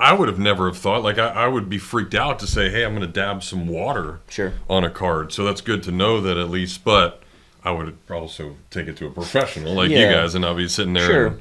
I would have never have thought, like I would be freaked out to say, hey, I'm going to dab some water on a card. So that's good to know that at least, but I would also take it to a professional like you guys, and I'll be sitting there and,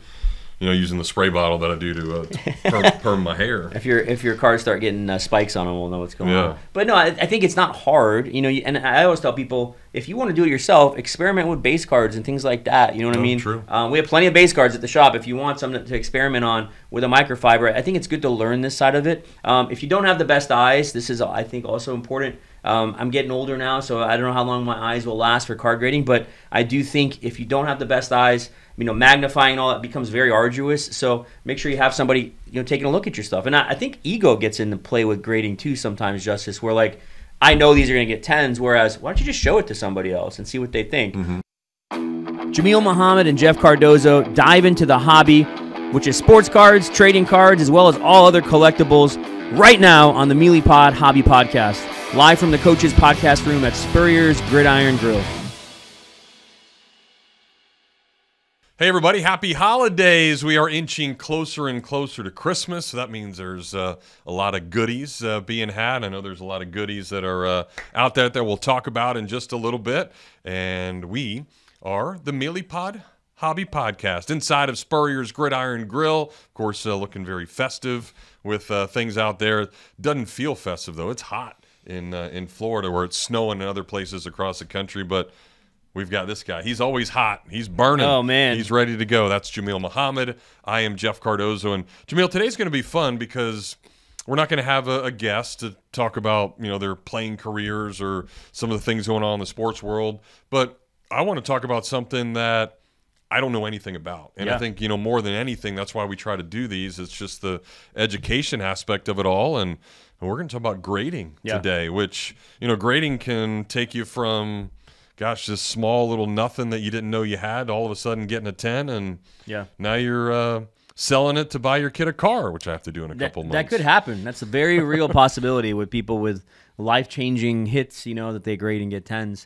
using the spray bottle that I do to perm my hair. If your cards start getting spikes on them, we'll know what's going on. But no, I think it's not hard. And I always tell people, if you want to do it yourself, experiment with base cards and things like that. You know what I mean? True. We have plenty of base cards at the shop. If you want something to experiment on with a microfiber, I think it's good to learn this side of it. If you don't have the best eyes, this is, I think, also important. I'm getting older now, so I don't know how long my eyes will last for card grading, but I do think if you don't have the best eyes, magnifying all that becomes very arduous. So make sure you have somebody, taking a look at your stuff. And I think ego gets into play with grading too sometimes, Justice, where like, I know these are going to get 10s, whereas why don't you just show it to somebody else and see what they think? Jameel Muhammad and Jeff Cardozo dive into the hobby, which is sports cards, trading cards, as well as all other collectibles, right now on the Meelypod Hobby Podcast, live from the Coach's Podcast Room at Spurrier's Gridiron Grill. Hey everybody, happy holidays. We are inching closer and closer to Christmas, so that means there's a lot of goodies being had. I know there's a lot of goodies that are out there that we'll talk about in just a little bit. And we are the Meelypod Hobby Podcast inside of Spurrier's Gridiron Grill. Of course, looking very festive with things out there. It doesn't feel festive, though. It's hot in Florida, where it's snowing in other places across the country, but we've got this guy. He's always hot. He's burning. Oh, man. He's ready to go. That's Jameel Muhammad. I am Jeff Cardozo. And Jameel, today's going to be fun because we're not going to have a guest to talk about, their playing careers or some of the things going on in the sports world. But I want to talk about something that I don't know anything about. And I think, more than anything, that's why we try to do these. It's just the education aspect of it all. And we're going to talk about grading today, which, grading can take you from this small little nothing that you didn't know you had, all of a sudden getting a 10, and now you're selling it to buy your kid a car, which I have to do in a couple months. That could happen. That's a very real possibility with people with life-changing hits, that they grade and get 10s.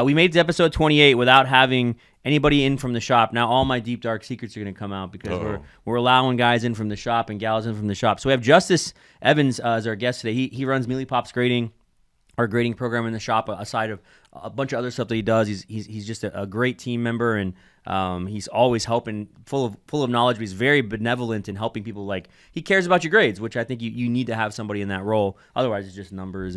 We made it to episode 28 without having anybody in from the shop. Now all my deep, dark secrets are going to come out because we're allowing guys in from the shop and gals in from the shop. So we have Justice Evans as our guest today. He runs Meelypops Grading, our grading program in the shop, aside of a bunch of other stuff that he does. He's just a great team member, and he's always helping, full of knowledge, but he's very benevolent in helping people. Like, he cares about your grades, which I think you need to have somebody in that role. Otherwise, it's just numbers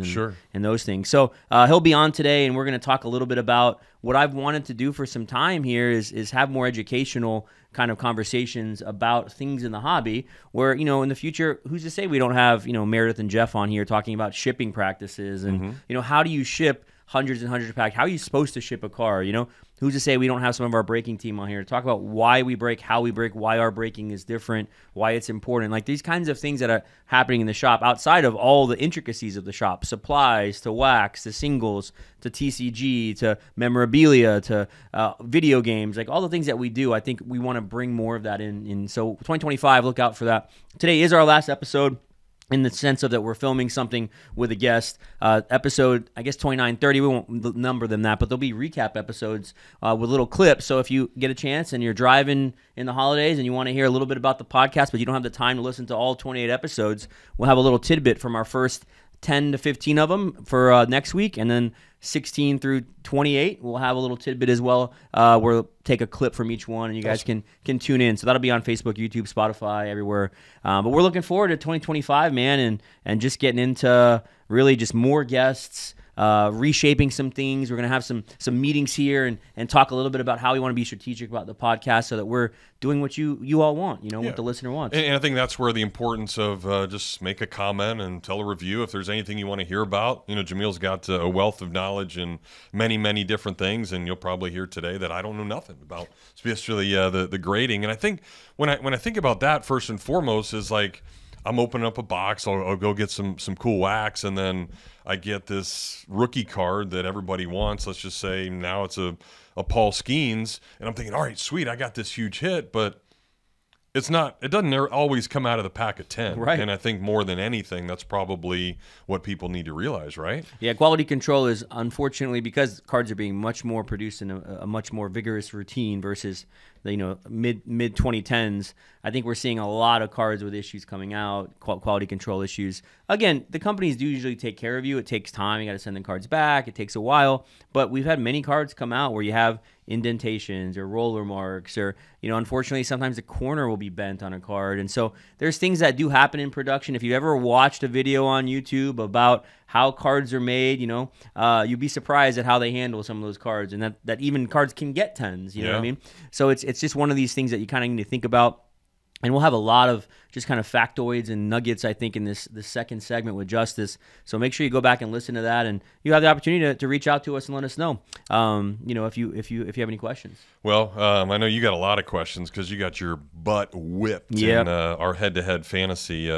and those things. So he'll be on today, and we're going to talk a little bit about what I've wanted to do for some time here is have more educational kind of conversations about things in the hobby where, in the future, who's to say we don't have, Meredith and Jeff on here talking about shipping practices and, how do you ship hundreds and hundreds of packs? How are you supposed to ship a car? Who's to say we don't have some of our breaking team on here to talk about why we break, how we break, why our breaking is different, why it's important. Like these kinds of things that are happening in the shop outside of all the intricacies of the shop, supplies to wax to singles to TCG to memorabilia to video games, like all the things that we do. I think we want to bring more of that in. So 2025, look out for that. Today is our last episode, in the sense of that we're filming something with a guest. Episode, I guess, 29, 30, we won't number them that, but there'll be recap episodes with little clips. So if you get a chance and you're driving in the holidays and you want to hear a little bit about the podcast, but you don't have the time to listen to all 28 episodes, we'll have a little tidbit from our first 10 to 15 of them for next week, and then 16 through 28 we'll have a little tidbit as well where we'll take a clip from each one and you guys can tune in. So that'll be on Facebook, YouTube, Spotify, everywhere. But we're looking forward to 2025, man, and just getting into really just more guests, reshaping some things. We're going to have some meetings here and talk a little bit about how we want to be strategic about the podcast so that we're doing what you all want, what the listener wants. And I think that's where the importance of just make a comment and tell a review if there's anything you want to hear about. Jameel's got a wealth of knowledge and many, many different things, and you'll probably hear today that I don't know nothing about, especially the grading. And I think when I think about that, first and foremost is like, I'm opening up a box, I'll go get some cool wax, and then I get this rookie card that everybody wants. Let's just say now it's a Paul Skeens, and I'm thinking, all right, sweet, I got this huge hit, but it doesn't always come out of the pack of 10. Right. And I think more than anything, that's probably what people need to realize, right? Yeah, quality control is, unfortunately, because cards are being much more produced in a much more vigorous routine versus the mid 2010s, I think we're seeing a lot of cards with issues coming out, quality control issues. Again, the companies do usually take care of you. It takes time. You got to send the cards back. It takes a while. But we've had many cards come out where you have indentations or roller marks, or unfortunately sometimes the corner will be bent on a card. And so there's things that do happen in production. If you ever watched a video on YouTube about how cards are made, you'd be surprised at how they handle some of those cards, and that even cards can get 10s. You know what I mean? So it's just one of these things that you kind of need to think about. And we'll have a lot of just kind of factoids and nuggets, I think, in this second segment with Justice. So make sure you go back and listen to that, and you have the opportunity to reach out to us and let us know, if you have any questions. Well, I know you got a lot of questions because you got your butt whipped in our head-to-head fantasy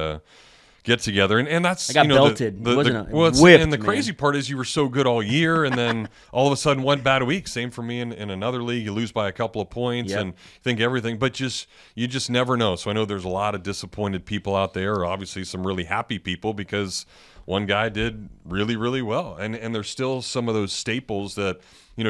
get together, and that's I got belted. Whipped, and the crazy part is you were so good all year, and then all of a sudden one bad week. Same for me in another league. You lose by a couple of points and think everything, but you just never know. So I know there's a lot of disappointed people out there. Obviously, some really happy people because one guy did really, really well, and there's still some of those staples that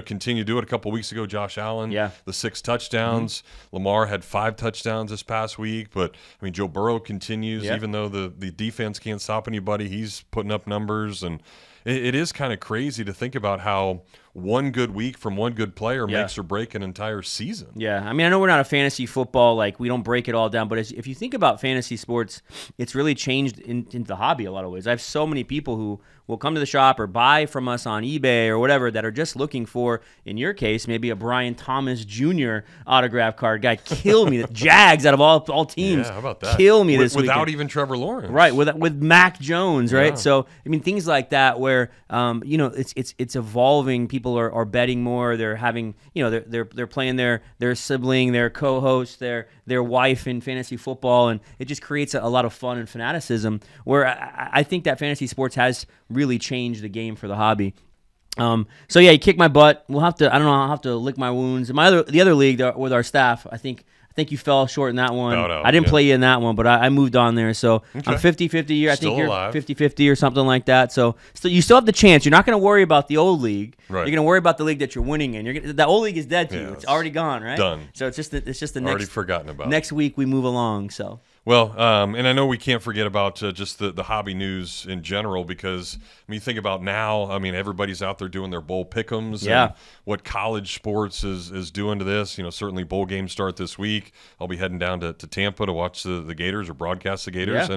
continue to do it. A couple of weeks ago, Josh Allen, the 6 touchdowns. Lamar had 5 touchdowns this past week, but I mean, Joe Burrow continues, even though the defense can't stop anybody. He's putting up numbers, and it is kind of crazy to think about how one good week from one good player makes or break an entire season. Yeah, I mean, I know we're not a fantasy football, like we don't break it all down, but if you think about fantasy sports, it's really changed into the hobby a lot of ways. I have so many people who will come to the shop or buy from us on eBay or whatever that are just looking for, in your case, maybe a Brian Thomas Jr. autograph card. Guy killed me. The Jags out of all teams. Yeah, how about that? Kill me this without weekend. Even Trevor Lawrence. Right, with Mac Jones, right? So I mean, things like that where it's evolving. People are betting more. They're having they're playing their sibling, their co-host, their wife in fantasy football, and it just creates a lot of fun and fanaticism. Where I think that fantasy sports has really changed the game for the hobby. So yeah, you kicked my butt. I'll have to lick my wounds. The other league with our staff, I think you fell short in that one. I didn't play you in that one, but I moved on there. So I'm 50-50 here. I think you're 50-50 or something like that. So you still have the chance. You're not going to worry about the old league. Right. You're going to worry about the league that you're winning in. That old league is dead to you. It's already gone, right? Done. So it's just the next. Already forgotten about. Next week we move along. So. Well, and I know we can't forget about just the hobby news in general, because when you think about now, I mean, everybody's out there doing their bowl pick'ems and what college sports is doing to this. Certainly bowl games start this week. I'll be heading down to Tampa to watch the Gators or broadcast the Gators.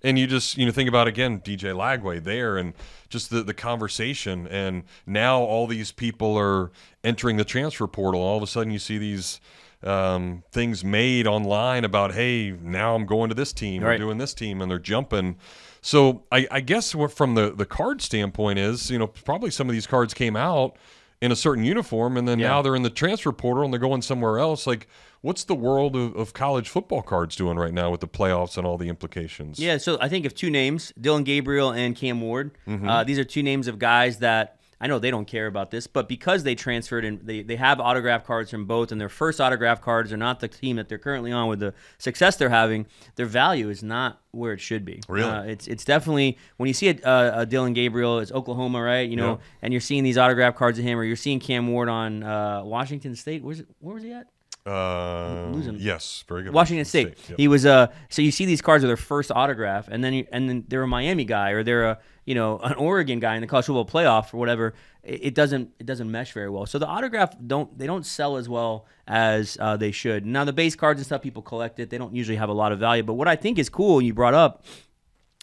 And you just think about, again, DJ Lagway there and just the conversation. And now all these people are entering the transfer portal. All of a sudden you see these things made online about, hey, now I'm going to this team or doing this team, and they're jumping. So I guess what from the card standpoint is, probably some of these cards came out in a certain uniform, and then now they're in the transfer portal and they're going somewhere else. Like, what's the world of college football cards doing right now with the playoffs and all the implications? Yeah, so I think of 2 names, Dylan Gabriel and Cam Ward. These are 2 names of guys that I know they don't care about this, but because they transferred and they have autograph cards from both, and their first autograph cards are not the team that they're currently on with the success they're having, their value is not where it should be. Really? It's definitely, when you see a Dylan Gabriel, it's Oklahoma, right? And you're seeing these autograph cards of him, or you're seeing Cam Ward on Washington State. Where was he at? Yes, very good. Washington State. Yep. He was so you see these cards are their first autograph, and then they're a Miami guy, or they're an Oregon guy in the college football playoff or whatever. It doesn't mesh very well. So the autograph don't sell as well as they should. Now the base cards and stuff, people collect it. They don't usually have a lot of value. But what I think is cool, you brought up,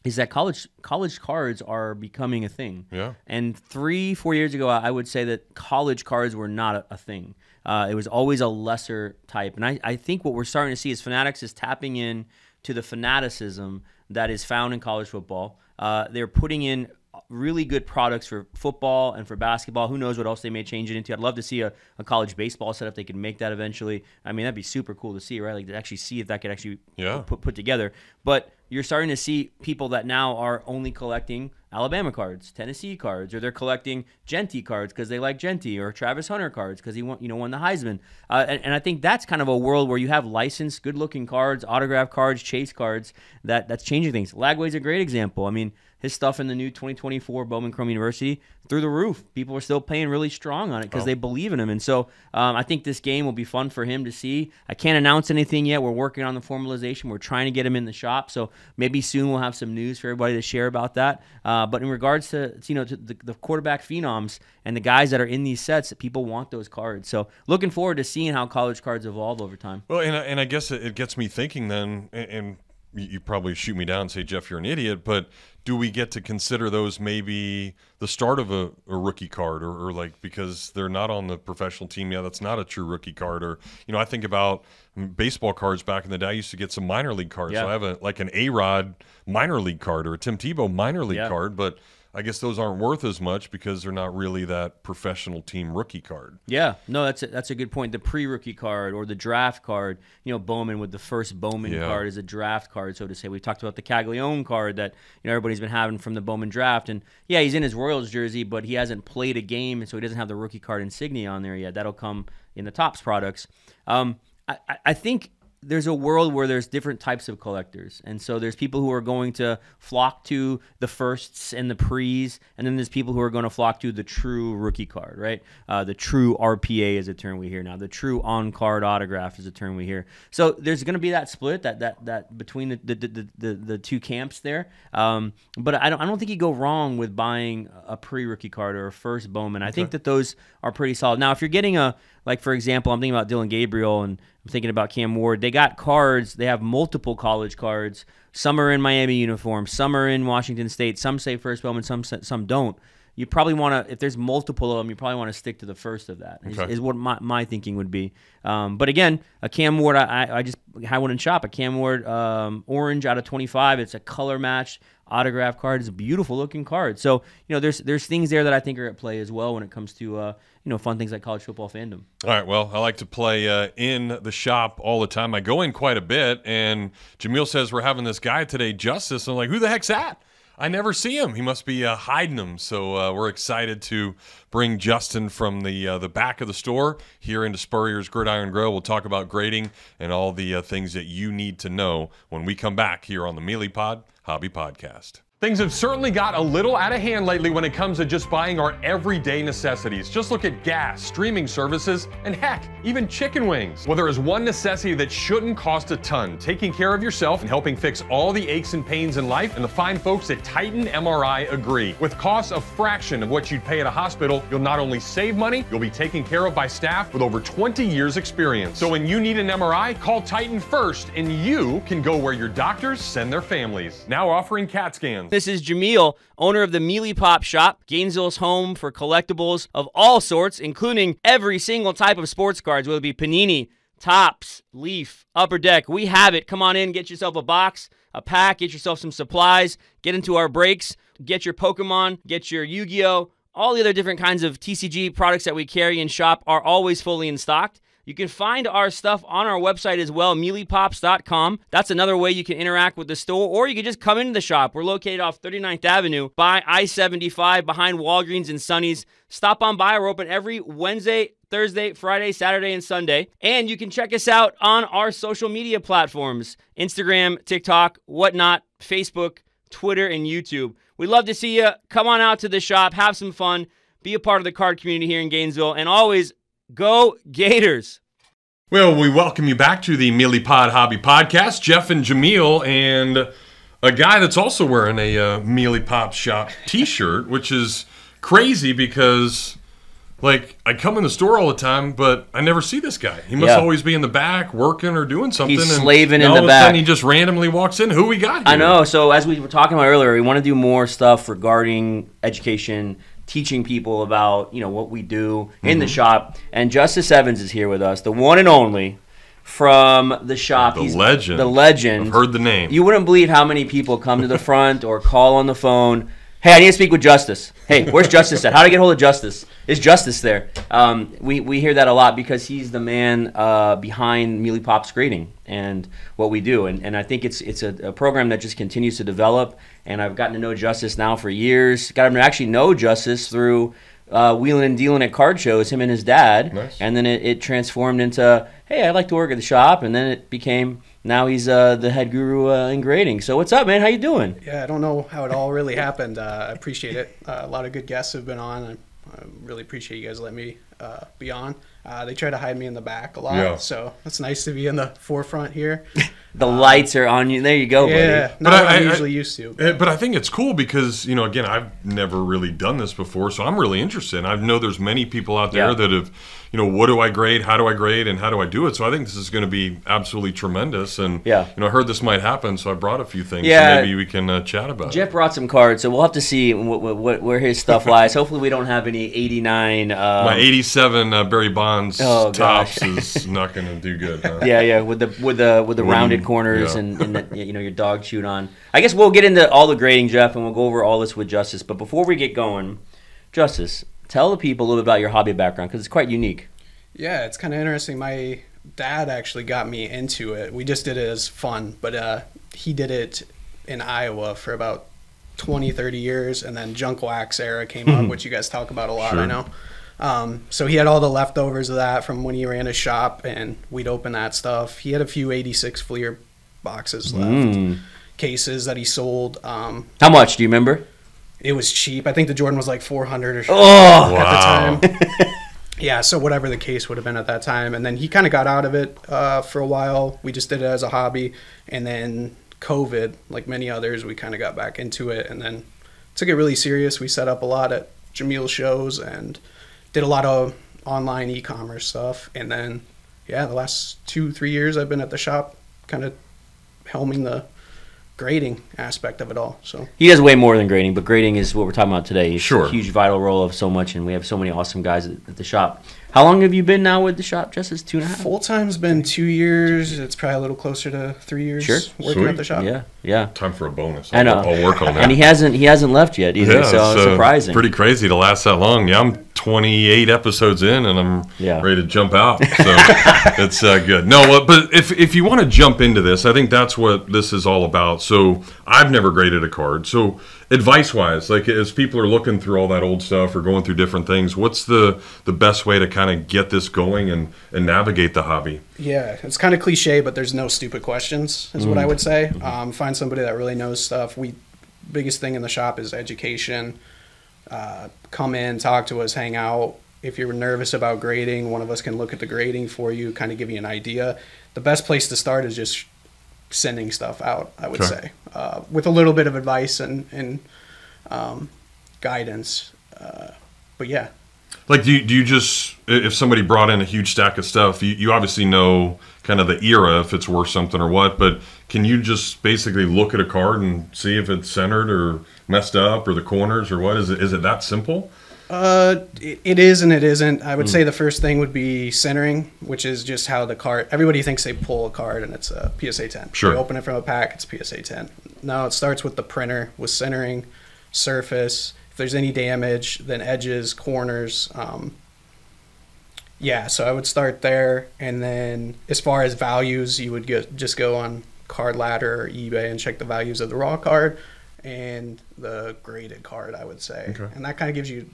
is that college cards are becoming a thing. Yeah. And 3-4 years ago, I would say that college cards were not a thing. It was always a lesser type. And I think what we're starting to see is Fanatics is tapping in to the fanaticism that is found in college football. They're putting in really good products for football and for basketball. Who knows what else they may change it into. I'd love to see a college baseball setup. They could make that eventually. I mean, that'd be super cool to see, right? Like to actually see if that could actually put together. But you're starting to see people that now are only collecting Alabama cards, Tennessee cards, or they're collecting Genty cards because they like Genty, or Travis Hunter cards because he won the Heisman. And I think that's kind of a world where you have licensed, good-looking cards, autograph cards, chase cards. That's changing things. Lagway's a great example. I mean, his stuff in the new 2024 Bowman Chrome University, through the roof. People are still paying really strong on it because they believe in him. And so I think this game will be fun for him to see. I can't announce anything yet. We're working on the formalization. We're trying to get him in the shop. So maybe soon we'll have some news for everybody to share about that. But in regards to the quarterback phenoms and the guys that are in these sets, people want those cards. So looking forward to seeing how college cards evolve over time. Well, and I guess it gets me thinking then, and you probably shoot me down and say, Jeff, you're an idiot, but do we get to consider those maybe the start of a rookie card, or like, because they're not on the professional team yet, that's not a true rookie card? Or, I think about baseball cards back in the day. I used to get some minor league cards. Yeah. So I have an A-Rod minor league card or a Tim Tebow minor league card, but I guess those aren't worth as much because they're not really that professional team rookie card. Yeah, no, that's a good point. The pre-rookie card or the draft card, Bowman with the first Bowman card is a draft card, so to say. We talked about the Caglione card that everybody's been having from the Bowman draft, and yeah, he's in his Royals jersey, but he hasn't played a game, and so he doesn't have the rookie card insignia on there yet. That'll come in the Topps products. I think there's a world where there's different types of collectors. And so there's people who are going to flock to the firsts and the pre's, and then there's people who are going to flock to the true rookie card, right? The true RPA is a term we hear now. The true on-card autograph is a term we hear. So there's going to be that split that between the two camps there. But I don't think you go wrong with buying a pre-rookie card or a first Bowman. I think that those are pretty solid. Now, if you're getting for example, I'm thinking about Dylan Gabriel, and I'm thinking about Cam Ward. They got cards. They have multiple college cards. Some are in Miami uniform. Some are in Washington State. Some say first Bowman. Some don't. You probably want to, if there's multiple of them, you probably want to stick to the first of that, is what my thinking would be. But again, a Cam Ward, I just had one in shop, a Cam Ward orange out of 25. It's a color match autograph card. It's a beautiful looking card. So, there's things there that I think are at play as well when it comes to, fun things like college football fandom. All right, well, I like to play in the shop all the time. I go in quite a bit, and Jameel says we're having this guy today, Justice. I'm like, who the heck's that? I never see him. He must be hiding them. So we're excited to bring Justin from the back of the store here into Spurrier's Gridiron Grill. We'll talk about grading and all the things that you need to know when we come back here on the Meelypod Hobby Podcast. Things have certainly got a little out of hand lately when it comes to just buying our everyday necessities. Just look at gas, streaming services, and heck, even chicken wings. Well, there is one necessity that shouldn't cost a ton: taking care of yourself and helping fix all the aches and pains in life, and the fine folks at Titan MRI agree. With costs a fraction of what you'd pay at a hospital, you'll not only save money, you'll be taken care of by staff with over 20 years experience. So when you need an MRI, call Titan first, and you can go where your doctors send their families. Now offering CAT scans. This is Jameel, owner of the Meelypop shop, Gainesville's home for collectibles of all sorts, including every single type of sports cards, whether it be Panini, Topps, Leaf, Upper Deck. We have it. Come on in, get yourself a box, a pack, get yourself some supplies, get into our breaks, get your Pokemon, get your Yu-Gi-Oh! All the other different kinds of TCG products that we carry and shop are always fully in stock. You can find our stuff on our website as well, meelypops.com. That's another way you can interact with the store, or you can just come into the shop. We're located off 39th Avenue by I-75 behind Walgreens and Sonny's. Stop on by. We're open every Wednesday, Thursday, Friday, Saturday, and Sunday. And you can check us out on our social media platforms, Instagram, TikTok, whatnot, Facebook, Twitter, and YouTube. We'd love to see you. Come on out to the shop, have some fun, be a part of the card community here in Gainesville, and always go Gators! Well, we welcome you back to the Meelypod Hobby Podcast. Jeff and Jameel, and a guy that's also wearing a Meelypop shop t-shirt, which is crazy because, I come in the store all the time, but I never see this guy. He must always be in the back working or doing something. He's slaving in the back. All of a sudden, he just randomly walks in. Who we got here? I know. So as we were talking about earlier, we want to do more stuff regarding education, teaching people about what we do in the shop. And Justice Evans is here with us, the one and only from the shop. He's legend. The legend. I've heard the name. You wouldn't believe how many people come to the front or call on the phone Hey, I need to speak with Justice. Hey, where's Justice at? How do I get hold of Justice? Is Justice there? We hear that a lot because he's the man behind Meelypops Grading and what we do. And I think it's a program that just continues to develop. And I've gotten to know Justice now for years. Got him to actually know Justice through wheeling and dealing at card shows, him and his dad. Nice. And then it transformed into, hey, I like to work at the shop. And then it became... Now he's the head guru in grading. So what's up, man? How you doing? Yeah, I don't know how it all really happened. I appreciate it. A lot of good guests have been on. I really appreciate you guys letting me be on. They try to hide me in the back a lot, so it's nice to be in the forefront here. The lights are on you. There you go, buddy. Yeah, not what I'm usually used to. But I think it's cool because, again, I've never really done this before, so I'm really interested. I know there's many people out there that have, what do I grade, how do I grade, and how do I do it? So I think this is going to be absolutely tremendous. And, I heard this might happen, so I brought a few things. Yeah. So maybe we can chat about it. Jeff brought some cards, so we'll have to see where his stuff lies. Hopefully we don't have any 89... My 87 Barry Bonds tops is not going to do good. Huh? Yeah, with the rounded corners and the, your dog chewed on. I guess we'll get into all the grading, Jeff, and we'll go over all this with Justice. But before we get going, Justice, tell the people a little bit about your hobby background because it's quite unique. Yeah, it's kind of interesting. My dad actually got me into it. We just did it as fun, but he did it in Iowa for about 20, 30 years, and then junk wax era came up, which you guys talk about a lot, I know. So he had all the leftovers of that from when he ran his shop, and we'd open that stuff. He had a few 86 Fleer boxes left, cases that he sold. How much, do you remember? It was cheap. I think the Jordan was like 400 or so wow. at the time. Yeah, so whatever the case would have been at that time. And then he kind of got out of it for a while. We just did it as a hobby. And then COVID, like many others, we kind of got back into it and then took it really serious. We set up a lot at Jameel shows and did a lot of online e-commerce stuff. And then, the last 2-3 years I've been at the shop kind of helming the grading aspect of it all. So he does way more than grading, but grading is what we're talking about today. It's sure. A huge vital role of so much, and we have so many awesome guys at the shop. How long have you been now with the shop, Justice? 2.5? Full time's been 2 years. It's probably a little closer to 3 years. Working at the shop. Yeah. Time for a bonus. I know. I'll work on that. And he hasn't left yet either. So it's surprising. Pretty crazy to last that long. Yeah, I'm 28 episodes in, and I'm ready to jump out. So it's good. No, but if you want to jump into this, I think that's what this is all about. So I've never graded a card. So advice-wise, like as people are looking through all that old stuff or going through different things, what's the best way to kind of get this going and navigate the hobby? Yeah, it's kind of cliche, but there's no stupid questions is what I would say. Find somebody that really knows stuff. Biggest thing in the shop is education. Come in, talk to us, hang out. If you're nervous about grading, one of us can look at the grading for you, kind of give you an idea. The best place to start is just sending stuff out, I would say, with a little bit of advice and guidance. But yeah. Like, do you just, if somebody brought in a huge stack of stuff, you obviously know kind of the era, if it's worth something or what, but can you just basically look at a card and see if it's centered or messed up or the corners or what? Is it that simple? It is and it isn't. I would say the first thing would be centering, which is just how the card, everybody thinks they pull a card and it's a PSA 10. Sure. You open it from a pack, it's PSA 10. No, it starts with the printer, with centering, surface. If there's any damage, then edges, corners. So I would start there. And then as far as values, you would just go on Card Ladder or eBay and check the values of the raw card and the graded card, I would say. Okay. And that kind of gives you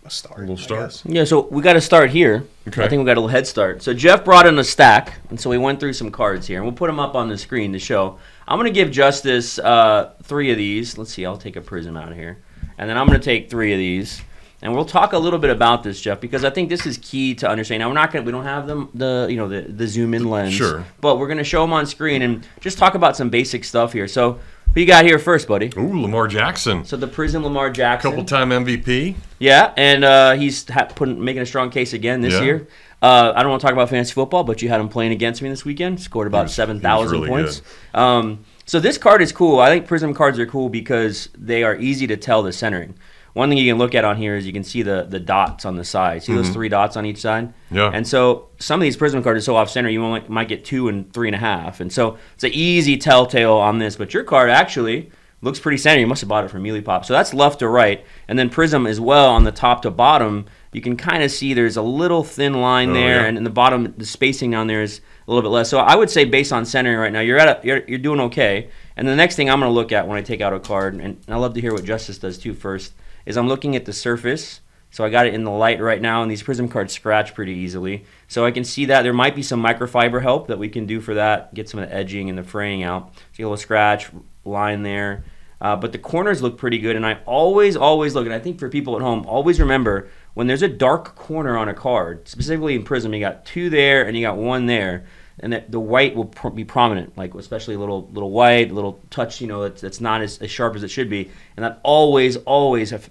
a start. A little start. Yeah, so we got to start here. Okay. I think we got a little head start. So Jeff brought in a stack, and so we went through some cards here, and we'll put them up on the screen to show. I'm going to give Justice 3 of these. Let's see, I'll take a prism out of here. And then I'm going to take 3 of these. And we'll talk a little bit about this, Jeff, because I think this is key to understand. Now we don't have the zoom in lens. Sure. But we're going to show them on screen and just talk about some basic stuff here. So who you got here first, buddy? Ooh, Lamar Jackson. So the Prism Lamar Jackson. Couple-time MVP. Yeah, and he's making a strong case again this year. I don't want to talk about fantasy football, but you had him playing against me this weekend. Scored about 7,000 really points. So this card is cool. I think Prism cards are cool because they are easy to tell the centering. One thing you can look at on here is you can see the dots on the side. See those 3 dots on each side? Yeah. And so some of these Prism cards are so off center, you might get 2 and 3.5. And so it's an easy telltale on this. But your card actually Looks pretty centered. You must have bought it from Meelypop. So that's left to right. And then Prism as well on the top to bottom. You can kind of see there's a little thin line there, and in the bottom, the spacing down there is a little bit less. So I would say based on centering right now, you're doing okay. And the next thing I'm going to look at when I take out a card, and I love to hear what Justice does too first, is I'm looking at the surface. So I got it in the light right now, and these Prism cards scratch pretty easily. So I can see that there might be some microfiber help that we can do for that, get some of the edging and the fraying out. See a little scratch line there. But the corners look pretty good, and I always look, and I think for people at home, always remember when there's a dark corner on a card, specifically in Prism, you got 2 there and you got 1 there, and that the white will be prominent, like especially a little white, a little touch, that's not as sharp as it should be, and that always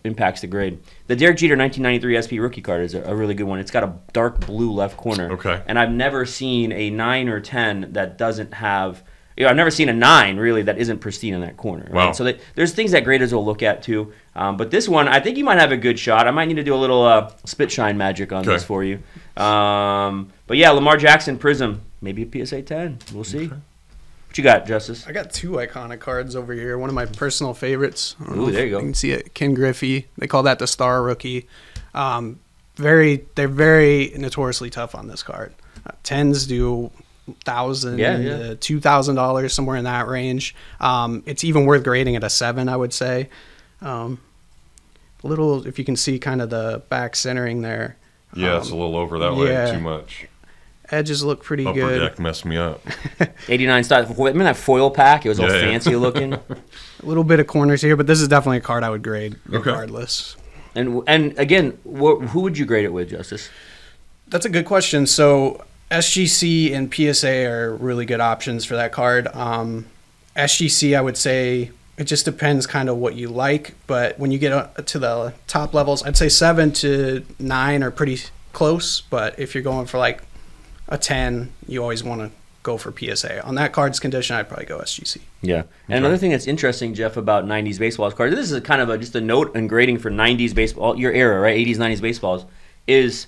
impacts the grade. The Derek Jeter 1993 SP rookie card is a really good one. It's got a dark blue left corner, and I've never seen a 9 or 10 that doesn't have. I've never seen a 9 really that isn't pristine in that corner. Right? Wow. So there's things that graders will look at too. But this one, I think you might have a good shot. I might need to do a little spit shine magic on this for you. But yeah, Lamar Jackson Prism, maybe a PSA 10. We'll see. What you got, Justice? I got 2 iconic cards over here. One of my personal favorites. Ooh, there you go. You can see it. Ken Griffey. They call that the Star Rookie. They're very notoriously tough on this card. 10s do $1,000 to $2,000, somewhere in that range. It's even worth grading at a 7, I would say. Little, if you can see kind of the back centering there. Yeah, it's a little over that way, too much. Edges look pretty Upper good. deck messed me up. 89 style. Remember that foil pack? It was all fancy looking. A little bit of corners here, but this is definitely a card I would grade regardless. And again, who would you grade it with, Justice? That's a good question. So SGC and PSA are really good options for that card. SGC, I would say it just depends kind of what you like, but when you get to the top levels, I'd say 7 to 9 are pretty close, but if you're going for like a 10, you always want to go for PSA. On that card's condition, I'd probably go SGC. Yeah. And another thing that's interesting, Jeff, about 90s baseball cards, this is kind of just a note in grading for 90s baseball, your era, right, 80s, 90s baseballs, is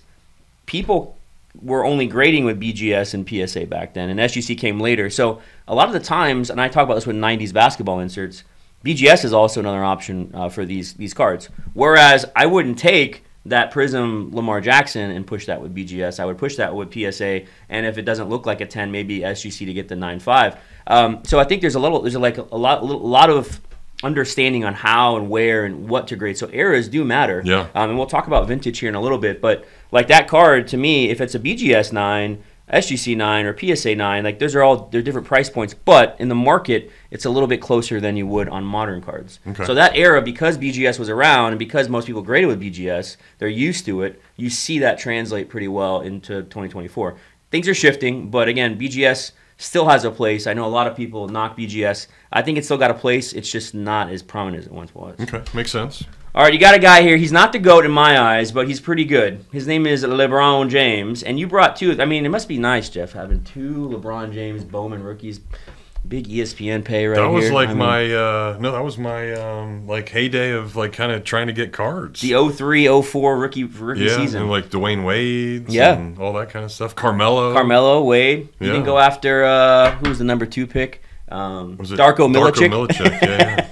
people were only grading with BGS and PSA back then, and SGC came later. So a lot of the times, and I talk about this with 90s basketball inserts, BGS is also another option for these cards. Whereas I wouldn't take that Prism Lamar Jackson and push that with BGS. I would push that with PSA, and if it doesn't look like a 10, maybe SGC to get the 9.5. So I think there's a lot of understanding on how and where and what to grade. So eras do matter. Yeah. And we'll talk about vintage here in a little bit, but like that card, to me, if it's a BGS 9, SGC 9, or PSA 9, like they're different price points, but in the market, it's a little bit closer than you would on modern cards. Okay. So that era, because BGS was around and because most people graded with BGS, they're used to it, you see that translate pretty well into 2024. Things are shifting, but again, BGS still has a place. I know a lot of people knock BGS. I think it's still got a place. It's just not as prominent as it once was. Okay, makes sense. All right, you got a guy here. He's not the GOAT in my eyes, but he's pretty good. His name is LeBron James, and you brought 2. I mean, it must be nice, Jeff, having 2 LeBron James Bowman rookies. Big ESPN pay right here. That was like that was my like heyday of like kind of trying to get cards. The 03-04 rookie season. And like Dwayne Wade's and all that kind of stuff. Carmelo, Wade. You didn't go after who was the number 2 pick? Was it Darko Milicic? Darko Milicic, yeah.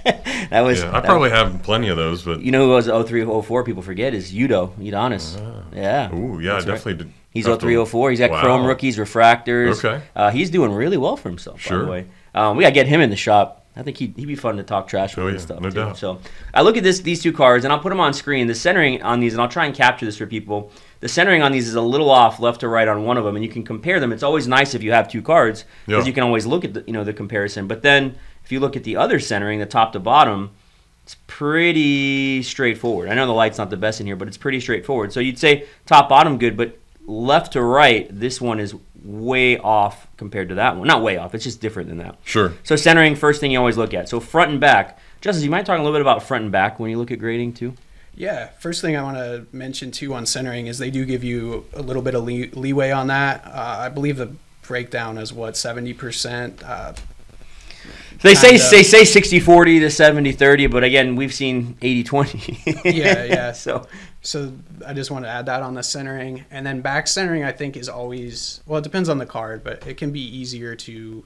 That was. I probably have plenty of those, but you know who was 03-04? People forget is Udonis. Yeah. Ooh, yeah, That's definitely. Right. He's 03-04. He's got chrome rookies, refractors. Okay. He's doing really well for himself. By the way, we gotta get him in the shop. I think he'd be fun to talk trash with and stuff. No doubt. So I look at these 2 cards, and I'll put them on screen. The centering on these, and I'll try and capture this for people. The centering on these is a little off left to right on one of them, and you can compare them. It's always nice if you have 2 cards because you can always look at the comparison. But then if you look at the other centering, the top to bottom, it's pretty straightforward. I know the light's not the best in here, but it's pretty straightforward. So you'd say top bottom good, but left to right, this one is way off compared to that one. Not way off, it's just different than that. Sure. So centering, first thing you always look at. So front and back. Justice, you might talk a little bit about front and back when you look at grading too? Yeah, first thing I want to mention too on centering is they do give you a little bit of leeway on that. I believe the breakdown is 70%. They say 60-40 to 70-30, but again, we've seen 80-20. yeah. So I just want to add that on the centering. And then back centering, I think, is always, well, it depends on the card, but it can be easier to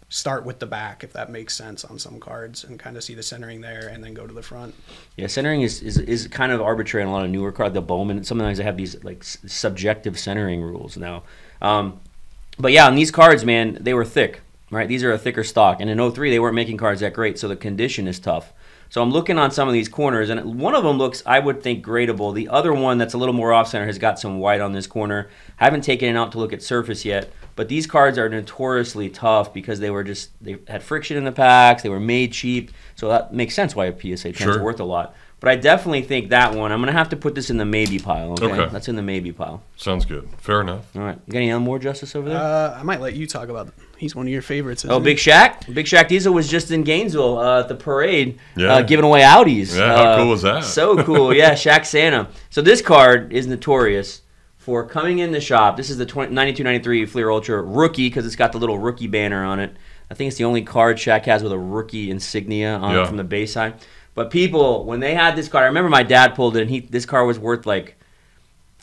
start with the back, if that makes sense, on some cards, and kind of see the centering there and then go to the front. Yeah, centering is kind of arbitrary on a lot of newer cards. The Bowman, sometimes they have these like subjective centering rules now. But yeah, on these cards, man, they were thick, right? These are a thicker stock. And in '03, they weren't making cards that great, so the condition is tough. So I'm looking on some of these corners, and one of them looks, I would think, gradable. The other one that's a little more off-center has got some white on this corner. I haven't taken it out to look at surface yet, but these cards are notoriously tough because they had friction in the packs, they were made cheap, so that makes sense why a PSA 10 is worth a lot. But I definitely think that one, I'm going to have to put this in the maybe pile, okay? That's in the maybe pile. Sounds good. Fair enough. All right. You got any more, Justice, over there? I might let you talk about he's one of your favorites, isn't Oh, he? Big Shaq? Big Shaq Diesel was just in Gainesville at the parade Yeah. giving away Audis. Yeah, how cool was that? So cool. Yeah, Shaq Santa. So this card is notorious for coming in the shop. This is the 92-93 Fleer Ultra rookie because it's got the little rookie banner on it. I think it's the only card Shaq has with a rookie insignia on it from the base side. But people, when they had this card, I remember my dad pulled it, and this card was worth like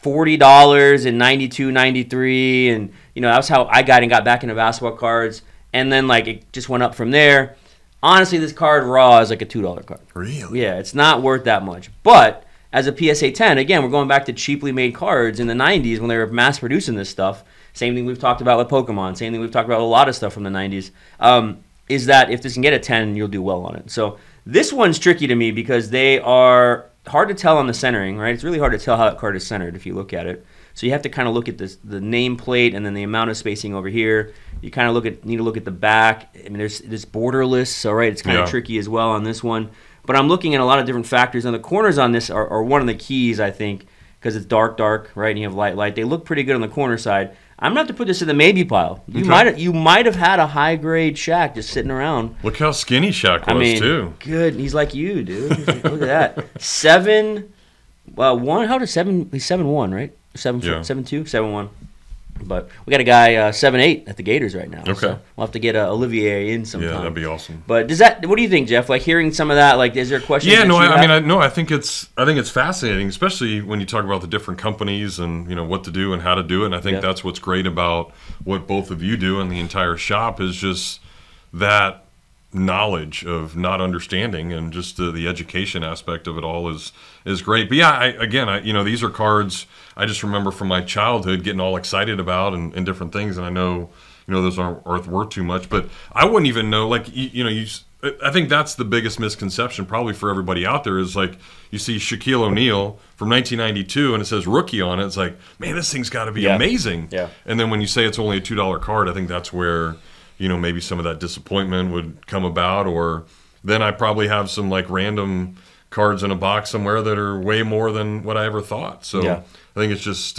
$40 in 92, 93, and that's how I got back into basketball cards. And then like it just went up from there. Honestly, this card raw is like a $2 card. Really? Yeah, it's not worth that much. But as a PSA 10, again, we're going back to cheaply made cards in the 90s when they were mass producing this stuff. Same thing we've talked about with Pokemon. Same thing we've talked about with a lot of stuff from the 90s. Is that if this can get a 10, you'll do well on it. So this one's tricky to me because they are hard to tell on the centering, right? It's really hard to tell how that card is centered if you look at it. So you have to kind of look at the nameplate and then the amount of spacing over here. You kind of need to look at the back. I mean, there's this borderless, so right, it's kind of tricky as well on this one. But I'm looking at a lot of different factors, and the corners on this are one of the keys, I think, because it's dark, right, and you have light. They look pretty good on the corner side. I'm going to have to put this in the maybe pile. You might have had a high-grade Shaq just sitting around. Look how skinny Shaq was, too. Good. He's like you, dude. Look at that. 7-1. How does 7? He's 7-1, right? 7'2", 7'1". But we got a guy 7'8" at the Gators right now. Okay. So we'll have to get Olivier in sometime. Yeah, that'd be awesome. But what do you think, Jeff? Like hearing some of that, like, is there a question? Yeah, no, I think it's fascinating, especially when you talk about the different companies and what to do and how to do it. And I think that's what's great about what both of you do and the entire shop is just that knowledge of not understanding, and just the education aspect of it all is great. But yeah, these are cards I just remember from my childhood getting all excited about and different things, and I know those aren't worth too much, but I wouldn't even know, like, I think that's the biggest misconception probably for everybody out there is like you see Shaquille O'Neal from 1992 and it says rookie on it. It's like, man, this thing's got to be amazing. Yeah. And then when you say it's only a $2 card, I think that's where maybe some of that disappointment would come about, or then I probably have some like random cards in a box somewhere that are way more than what I ever thought. So I think it's just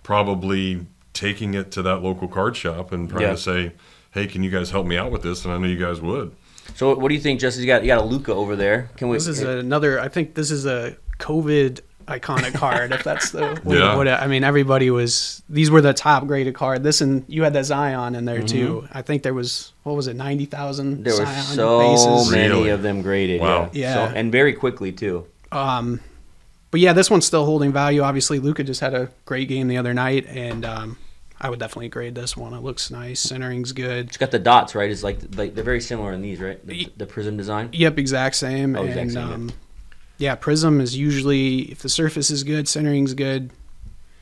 probably taking it to that local card shop and trying to say, hey, can you guys help me out with this? And I know you guys would. So what do you think, Justin? You got a Luca over there. This is another, I think this is a COVID iconic card, if that's the way to put it. I mean, these were the top graded card. This, and you had that Zion in there too. I think there was, 90,000 there Zion were so bases. many of them graded. Wow. Yeah. So, and very quickly too. But yeah, this one's still holding value. Obviously, Luka just had a great game the other night, and I would definitely grade this one. It looks nice. Centering's good. It's got the dots, right? It's like they're very similar in these, right? The prism design. Yep, exact same. Exact same. Yeah, prism is usually, if the surface is good, centering's good,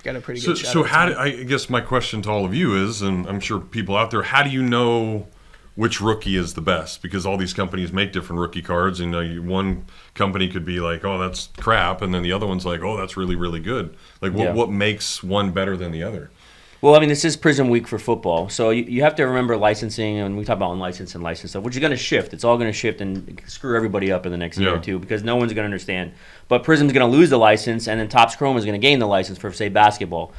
got a pretty good shot. So I guess my question to all of you is, and I'm sure people out there, how do you know which rookie is the best? Because all these companies make different rookie cards, and one company could be like, oh, that's crap, and then the other one's like, oh, that's really, really good. Like, what makes one better than the other? Well, I mean, this is Prism Week for football, so you have to remember licensing, and we talk about unlicensed and licensed stuff, which is going to shift. It's all going to shift and screw everybody up in the next year or two because no one's going to understand. But Prism's going to lose the license, and then Topps Chrome is going to gain the license for, say, basketball.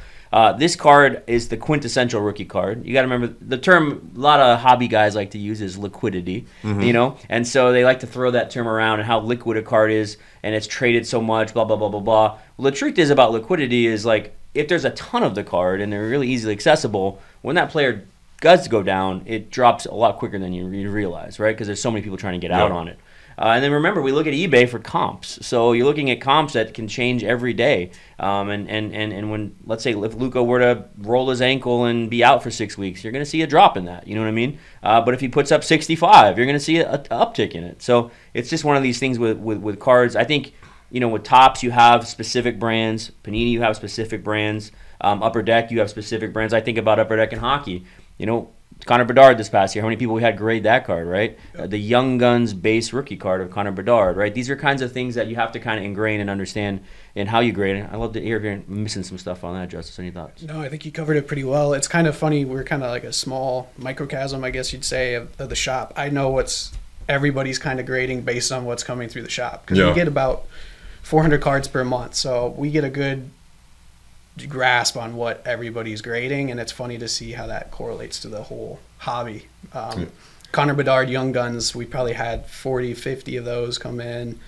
This card is the quintessential rookie card. You got to remember the term a lot of hobby guys like to use is liquidity, and so they like to throw that term around and how liquid a card is, and it's traded so much, blah, blah, blah, blah, blah. Well, the truth is about liquidity is like, if there's a ton of the card and they're really easily accessible, when that player does go down, it drops a lot quicker than you realize, right? Because there's so many people trying to get out on it. And then remember, we look at eBay for comps. So you're looking at comps that can change every day. And when, let's say, if Luka were to roll his ankle and be out for 6 weeks, you're going to see a drop in that. You know what I mean? But if he puts up 65, you're going to see an uptick in it. So it's just one of these things with cards. I think, with Topps, you have specific brands. Panini, you have specific brands. Upper Deck, you have specific brands. I think about Upper Deck in hockey. Connor Bedard this past year, how many people we had grade that card, right? The Young Guns base rookie card of Connor Bedard, right? These are kinds of things that you have to kind of ingrain and understand in how you grade it. I love to hear if you're missing some stuff on that, Justice. Any thoughts? No, I think you covered it pretty well. It's kind of funny. We're kind of like a small microcosm, I guess you'd say, of the shop. I know what's everybody's kind of grading based on what's coming through the shop. Because we get about 400 cards per month. So we get a good grasp on what everybody's grading, and it's funny to see how that correlates to the whole hobby. Connor Bedard Young Guns, we probably had 40, 50 of those come in.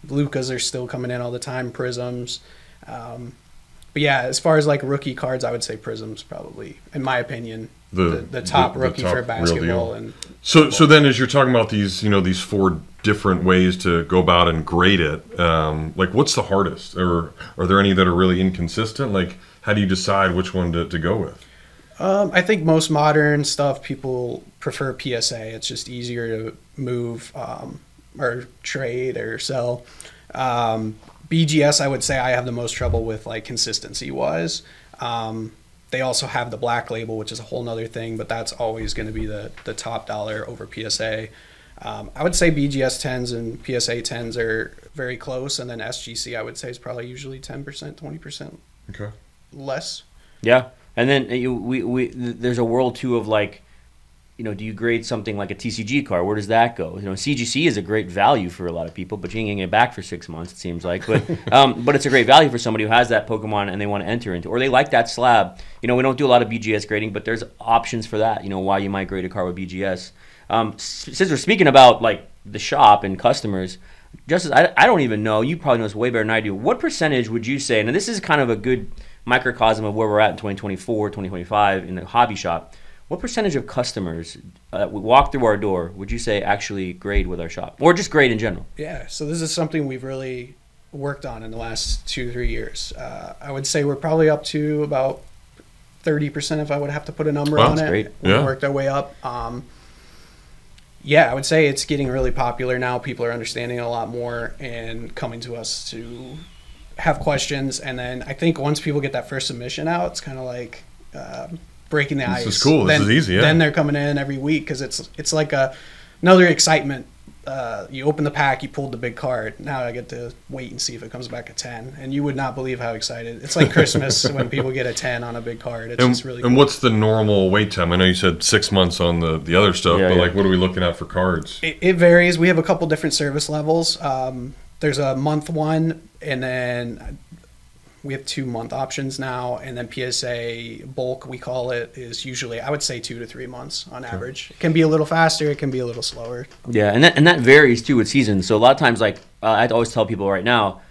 Lucas are still coming in all the time. Prisms. But yeah, as far as like rookie cards, I would say Prisms probably, in my opinion, the top rookie for basketball. And so then, as you're talking about these, these 4 different ways to go about and grade it, like what's the hardest, or are there any that are really inconsistent? Like, how do you decide which one to go with? I think most modern stuff, people prefer PSA. It's just easier to move or trade or sell. BGS, I would say I have the most trouble with, like, consistency wise. They also have the black label, which is a whole nother thing, but that's always going to be the top dollar over PSA. I would say BGS 10s and PSA 10s are very close, and then SGC I would say is probably usually 10%, 20% less. Yeah, and then there's a world too of, like, do you grade something like a TCG card? Where does that go? CGC is a great value for a lot of people, but you ain't getting it back for 6 months, it seems like. But but it's a great value for somebody who has that Pokemon and they want to enter into, or they like that slab. We don't do a lot of BGS grading, but there's options for that. Why you might grade a card with BGS. Since we're speaking about, like, the shop and customers, Justice, I don't even know. You probably know this way better than I do. What percentage would you say, and this is kind of a good microcosm of where we're at in 2024, 2025 in the hobby shop, what percentage of customers walk through our door would you say actually grade with our shop, or just grade in general? Yeah, so this is something we've really worked on in the last 2-3 years. I would say we're probably up to about 30% if I would have to put a number on it. Great. We worked our way up. Yeah, I would say it's getting really popular now. People are understanding it a lot more and coming to us to have questions. And then I think once people get that first submission out, it's kind of like breaking the ice. This is cool. This is easy. Yeah. Then they're coming in every week because it's like another excitement. You open the pack, you pulled the big card. Now I get to wait and see if it comes back a 10. And you would not believe how excited. It's like Christmas when people get a 10 on a big card. It's just really cool. And what's the normal wait time? I know you said 6 months on the other stuff, but like, what are we looking at for cards? It varies. We have a couple different service levels. There's a month one, and then we have 2-month options now, and then PSA bulk, we call it, is usually, I would say, 2 to 3 months on average. It can be a little faster, it can be a little slower. Yeah, and that varies too with seasons. So a lot of times, like I always tell people right now,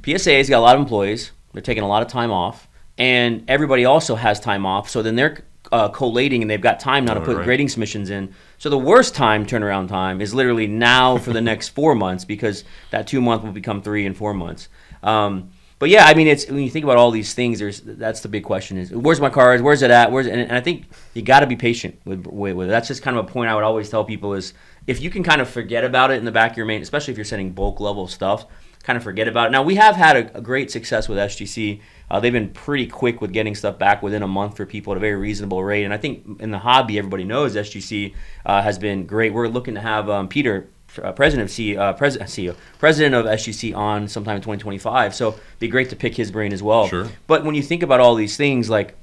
PSA's got a lot of employees. They're taking a lot of time off, and everybody also has time off. So then they're collating, and they've got time now to put grading submissions in. So the worst turnaround time is literally now for the next 4 months, because that 2 month will become 3 and 4 months. But yeah, I mean, it's when you think about all these things, that's the big question: is where's my cards? Where's it at? And I think you got to be patient with it. That's just kind of a point I would always tell people: is if you can kind of forget about it in the back of your mind, especially if you're sending bulk level stuff, kind of forget about it. Now we have had a great success with SGC. They've been pretty quick with getting stuff back within a month for people at a very reasonable rate. And I think in the hobby, everybody knows SGC has been great. We're looking to have Peter, president of SGC, on sometime in 2025. So it'd be great to pick his brain as well. Sure. But when you think about all these things, like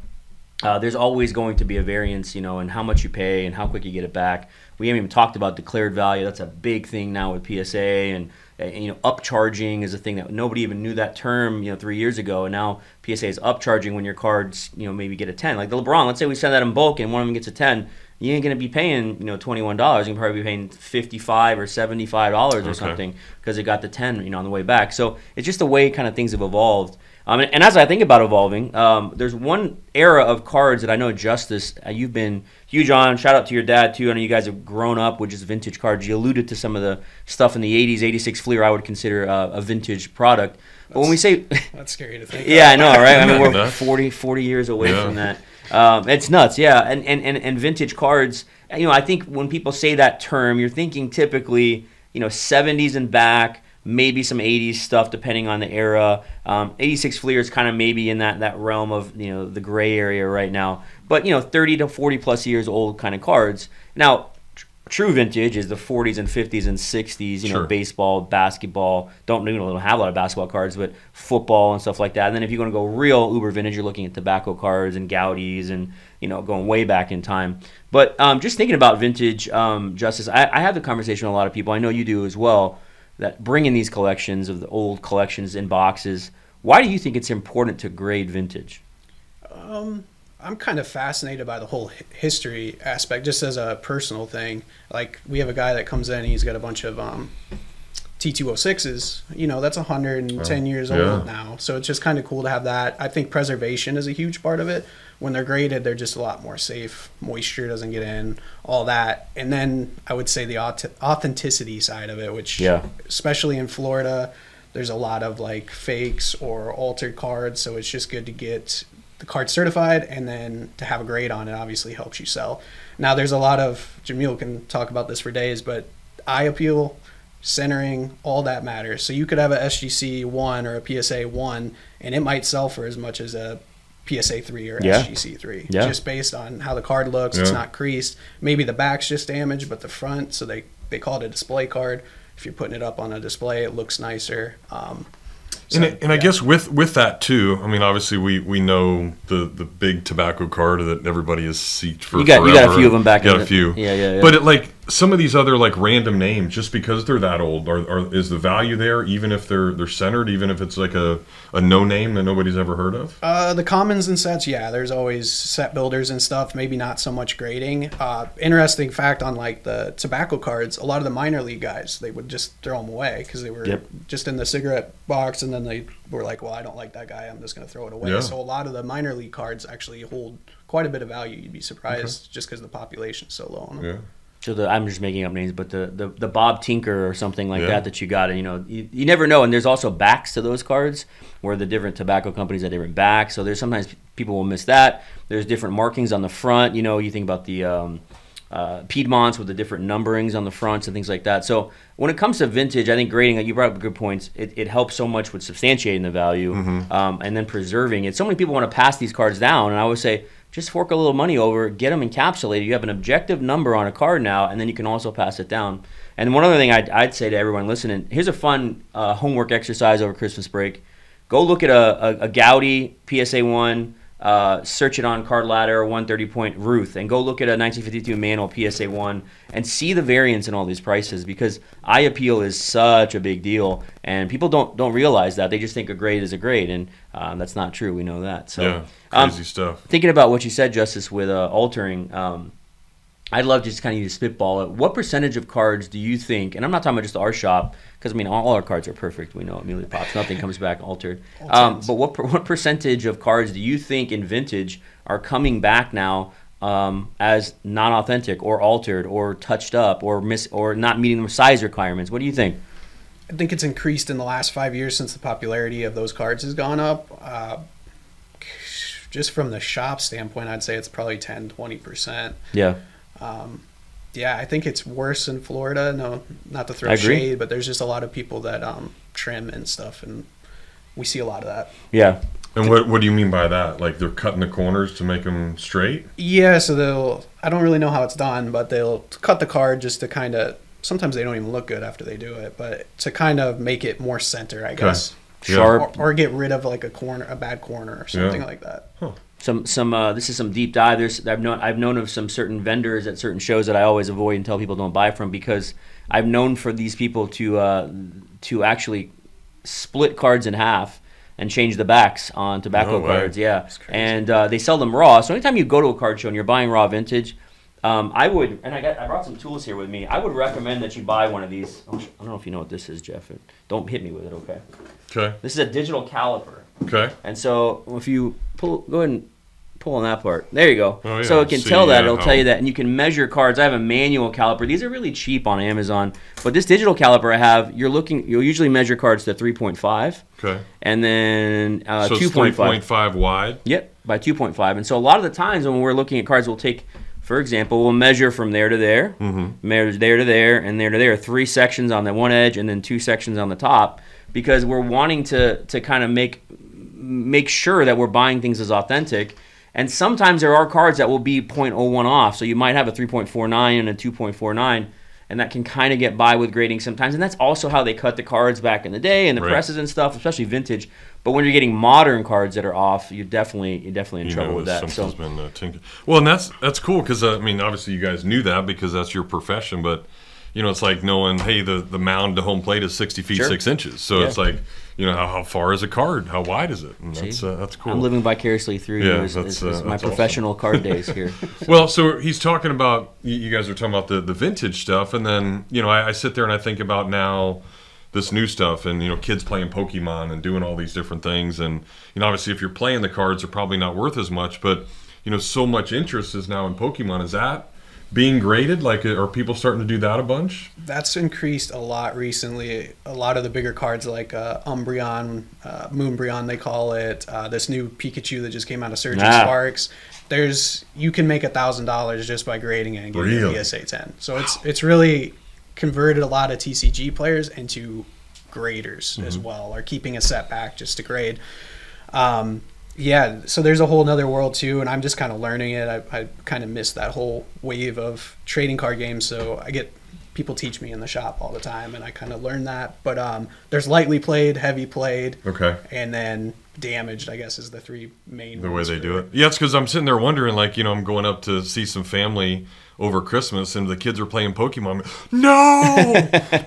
there's always going to be a variance, in how much you pay and how quick you get it back. We haven't even talked about declared value. That's a big thing now with PSA, and upcharging is a thing that nobody even knew that term 3 years ago, and now PSA is upcharging when your cards maybe get a 10. Like the LeBron, let's say we send that in bulk and one of them gets a 10, you ain't gonna be paying $21. You can probably be paying $55 or $75 or something because it got the 10 on the way back. So it's just the way kind of things have evolved. And as I think about evolving, there's one era of cards that I know, Justice, you've been huge on. Shout out to your dad, too. I know you guys have grown up with just vintage cards. You alluded to some of the stuff in the 80s. 86 Fleer I would consider a vintage product. But when we say... That's scary to think Yeah, I know, right? I mean, we're 40 years away from that. It's nuts, yeah. And vintage cards, I think when people say that term, you're thinking typically, 70s and back, maybe some 80s stuff depending on the era. 86 Fleer is kind of maybe in that realm of the gray area right now. But 30 to 40 plus years old kind of cards. Now, true vintage is the 40s and 50s and 60s. Baseball, basketball. Don't have a lot of basketball cards, but football and stuff like that. And then if you're going to go real uber vintage, you're looking at tobacco cards and Gaudis and going way back in time. But just thinking about vintage, Justice, I have the conversation with a lot of people. I know you do as well. That bring in these collections of the old collections in boxes. Why do you think it's important to grade vintage? I'm kind of fascinated by the whole history aspect, just as a personal thing. Like, we have a guy that comes in, he's got a bunch of T206s. That's 110 years old now. So it's just kind of cool to have that. I think preservation is a huge part of it. When they're graded, they're just a lot more safe. Moisture doesn't get in, all that. And then I would say the authenticity side of it, which especially in Florida, there's a lot of like fakes or altered cards. So it's just good to get the card certified, and then to have a grade on it obviously helps you sell. Now there's a lot of, Jameel can talk about this for days, but eye appeal, centering, all that matters. So you could have a SGC 1 or a PSA 1 and it might sell for as much as a PSA 3 or SGC 3 just based on how the card looks. It's not creased, maybe the back's just damaged, but the front, so they call it a display card. If you're putting it up on a display, it looks nicer. I guess with that too, I mean, obviously we know the big tobacco card that everybody has seeked for. You got a few of them back. Got a few. Yeah. But some of these other random names, just because they're that old, is the value there, even if they're centered, even if it's like a no name that nobody's ever heard of? The commons and sets, there's always set builders and stuff. Maybe not so much grading. Interesting fact on the tobacco cards, a lot of the minor league guys, they would just throw them away because they were just in the cigarette box, and then they were like, well, I don't like that guy, I'm just going to throw it away. So a lot of the minor league cards actually hold quite a bit of value. You'd be surprised just because the population's so low on them. So I'm just making up names, but the Bob Tinker or something like that you got, you never know. And there's also backs to those cards where the different tobacco companies have different backs. So there's sometimes people will miss that. There's different markings on the front. You think about the Piedmonts with the different numberings on the fronts and things like that. So when it comes to vintage, I think grading, you brought up good points. It helps so much with substantiating the value and then preserving it. So many people want to pass these cards down, and I would say, just fork a little money over, get them encapsulated. You have an objective number on a card now, and then you can also pass it down. And one other thing I'd say to everyone listening, here's a fun homework exercise over Christmas break. Go look at a Gaudi PSA 1, search it on Card Ladder, 130-point Ruth, and go look at a 1952 Manual PSA 1 and see the variance in all these prices, because eye appeal is such a big deal, and people don't realize that. They just think a grade is a grade, and that's not true. We know that. So, crazy stuff. Thinking about what you said, Justice, with altering, I'd love to just kind of use spitball it. What percentage of cards do you think, and I'm not talking about just our shop, because all our cards are perfect. We know at Meelypops, nothing comes back altered. But what percentage of cards do you think in vintage are coming back now as non-authentic or altered or touched up or not meeting the size requirements? What do you think? I think it's increased in the last 5 years since the popularity of those cards has gone up. Just from the shop standpoint, I'd say it's probably 10-20%. I think it's worse in Florida. No, not to throw shade, but there's just a lot of people that trim and stuff, and we see a lot of that. And what do you mean by that? Like they're cutting the corners to make them straight? So I don't really know how it's done, but they'll cut the card just to kind of, sometimes they don't even look good after they do it, but to kind of make it more center, I guess. Sharp. Or get rid of a bad corner or something like that. This is some deep dive. I've known of some certain vendors at certain shows that I always avoid and tell people don't buy from, because I've known for these people to actually split cards in half and change the backs on tobacco cards. And they sell them raw. So anytime you go to a card show and you're buying raw vintage, I would, and I brought some tools here with me. I would recommend that you buy one of these. I don't know if you know what this is, Jeff. Don't hit me with it, okay? Okay. This is a digital caliper. Okay. And so if you go ahead and pull on that part. There you go. Oh, yeah. So it can tell that. It'll tell you that. And you can measure cards. I have a manual caliper. These are really cheap on Amazon. But this digital caliper I have, you'll usually measure cards to 3.5. Okay. And then 2.5. So 3.5 wide? Yep, by 2.5. And so a lot of the times when we're looking at cards, we'll take, for example, we'll measure from there to there, measure there to there, and there to there. 3 sections on the one edge and then 2 sections on the top, because we're wanting to kind of make sure that we're buying things as authentic. And sometimes there are cards that will be 0.01 off. So you might have a 3.49 and a 2.49, and that can kind of get by with grading sometimes. And that's also how they cut the cards back in the day and the presses and stuff, especially vintage. But when you're getting modern cards that are off, you're definitely in trouble with that. Something's been tinkered. Well, and that's cool because I mean, obviously you guys knew that because that's your profession. But you know, it's like knowing, hey, the mound to home plate is 60 feet 6 inches. So it's like, you know, how far is a card? How wide is it? And that's cool. I'm living vicariously through you as my professional card days here. Well, so he's talking about, you guys are talking about the vintage stuff, and then, you know, I sit there and I think about now this new stuff and, you know, kids playing Pokemon and doing all these different things. And, you know, obviously if you're playing the cards, they're probably not worth as much, but, you know, so much interest is now in Pokemon. Is that being graded? Like, are people starting to do that a bunch? That's increased a lot recently. A lot of the bigger cards like Umbreon, Moonbreon they call it, this new Pikachu that just came out of Surging Sparks. You can make $1,000 just by grading it and getting a PSA 10. So it's really converted a lot of TCG players into graders as well, or keeping a set back just to grade. Yeah, so there's a whole nother world too, and I'm just kind of learning it. I kind of missed that whole wave of trading card games, so I get people teach me in the shop all the time, and I kind of learn that. But there's lightly played, heavy played, and then damaged, I guess, is the 3 main the way they do it. Yeah, it's because I'm sitting there wondering, like, you know, I'm going up to see some family over Christmas, and the kids are playing Pokemon. No,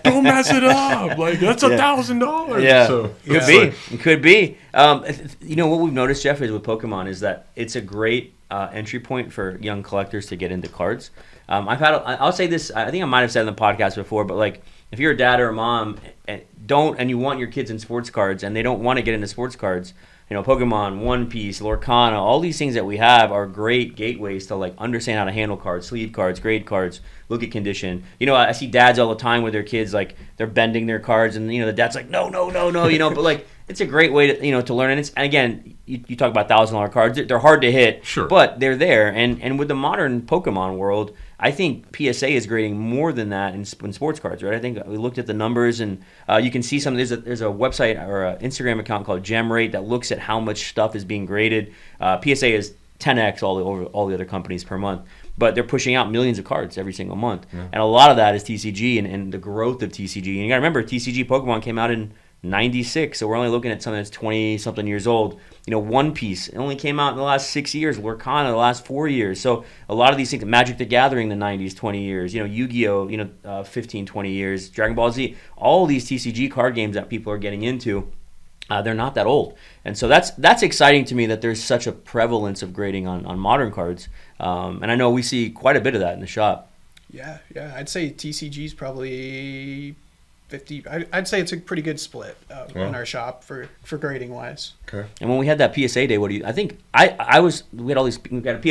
don't mess it up. Like, that's $1,000. Yeah, so, it could be. You know what we've noticed, Jeff, is with Pokemon is that it's a great entry point for young collectors to get into cards. I'll say this. I think I might have said in the podcast before, but like, if you're a dad or a mom and you want your kids in sports cards and they don't want to get into sports cards, you know, Pokemon, One Piece, Lorcana, all these things that we have are great gateways to like understand how to handle cards, sleeve cards, grade cards, look at condition. You know, I see dads all the time with their kids, like they're bending their cards, and you know the dad's like, no, you know, but like it's a great way to to learn. And again, you talk about $1,000 cards, they're hard to hit, but they're there. And with the modern Pokemon world, I think PSA is grading more than that in sports cards, right? I think we looked at the numbers, and you can see there's a website or an Instagram account called GemRate that looks at how much stuff is being graded. PSA is 10x all the other companies per month, but they're pushing out millions of cards every single month, and a lot of that is TCG and the growth of TCG. And you got to remember, TCG Pokemon came out in '96, so we're only looking at something that's 20-something years old. You know, One Piece, it only came out in the last 6 years. Lorcana, the last 4 years. So a lot of these things, Magic the Gathering, the '90s, 20 years. You know, Yu-Gi-Oh, 15, 20 years. Dragon Ball Z, all these TCG card games that people are getting into, they're not that old. And so that's exciting to me that there's such a prevalence of grading on modern cards. And I know we see quite a bit of that in the shop. Yeah. I'd say TCG is probably 50. I'd say it's a pretty good split in our shop for grading wise. Okay. And when we had that PSA day, we had a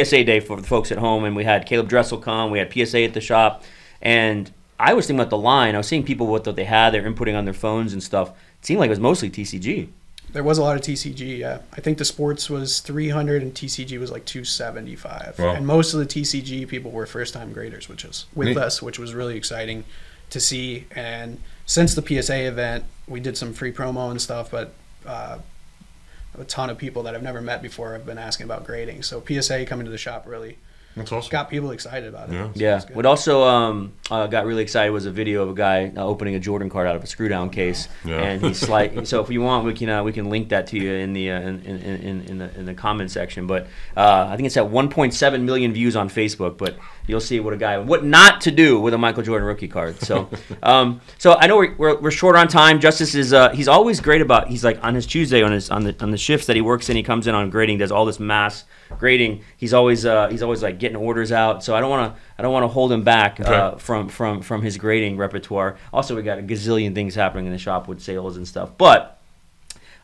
PSA day for the folks at home, and we had Caleb Dressel come, we had PSA at the shop, and I was thinking about the line. I was seeing people what they had, they're inputting on their phones and stuff. It seemed like it was mostly TCG. There was a lot of TCG, yeah. I think the sports was 300 and TCG was like 275. Wow. And most of the TCG people were first-time graders, which was us, which was really exciting to see. And since the PSA event, we did some free promo and stuff, but a ton of people that I've never met before have been asking about grading. So PSA coming to the shop really That's awesome. Got people excited about it. Yeah. What also got really excited was a video of a guy opening a Jordan card out of a screw down case, and he's like, so if you want, we can link that to you in the in the comment section. But I think it's at 1.7 million views on Facebook. But you'll see what not to do with a Michael Jordan rookie card. So so I know we're short on time. Justice is he's always great about, he's like on his Tuesday on the shifts that he works in, he comes in on grading, does all this mass grading, he's always like getting orders out. So I don't want to hold him back from his grading repertoire. Also, we got a gazillion things happening in the shop with sales and stuff. But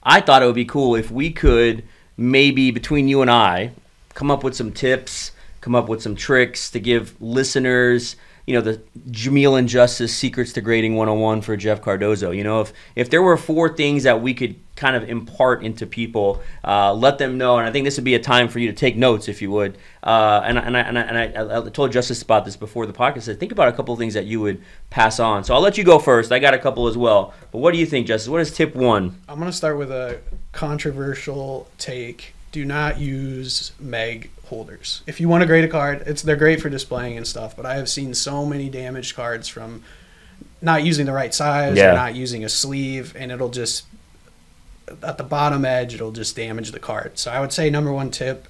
I thought it would be cool if we could maybe between you and I come up with some tips, come up with some tricks to give listeners, the Jameel and Justice Secrets to Grading 101 for Jeff Cardozo. If there were 4 things that we could kind of impart into people, let them know. And I think this would be a time for you to take notes, if you would. And I told Justice about this before the podcast. I said, think about a couple of things that you would pass on. So I'll let you go first. I got a couple as well. But what do you think, Justice? What is tip 1? I'm going to start with a controversial take. Do not use mag holders. If you want to grade a card, they're great for displaying and stuff, but I have seen so many damaged cards from not using the right size or not using a sleeve, and it'll just, at the bottom edge, it'll just damage the card. So I would say number 1 tip,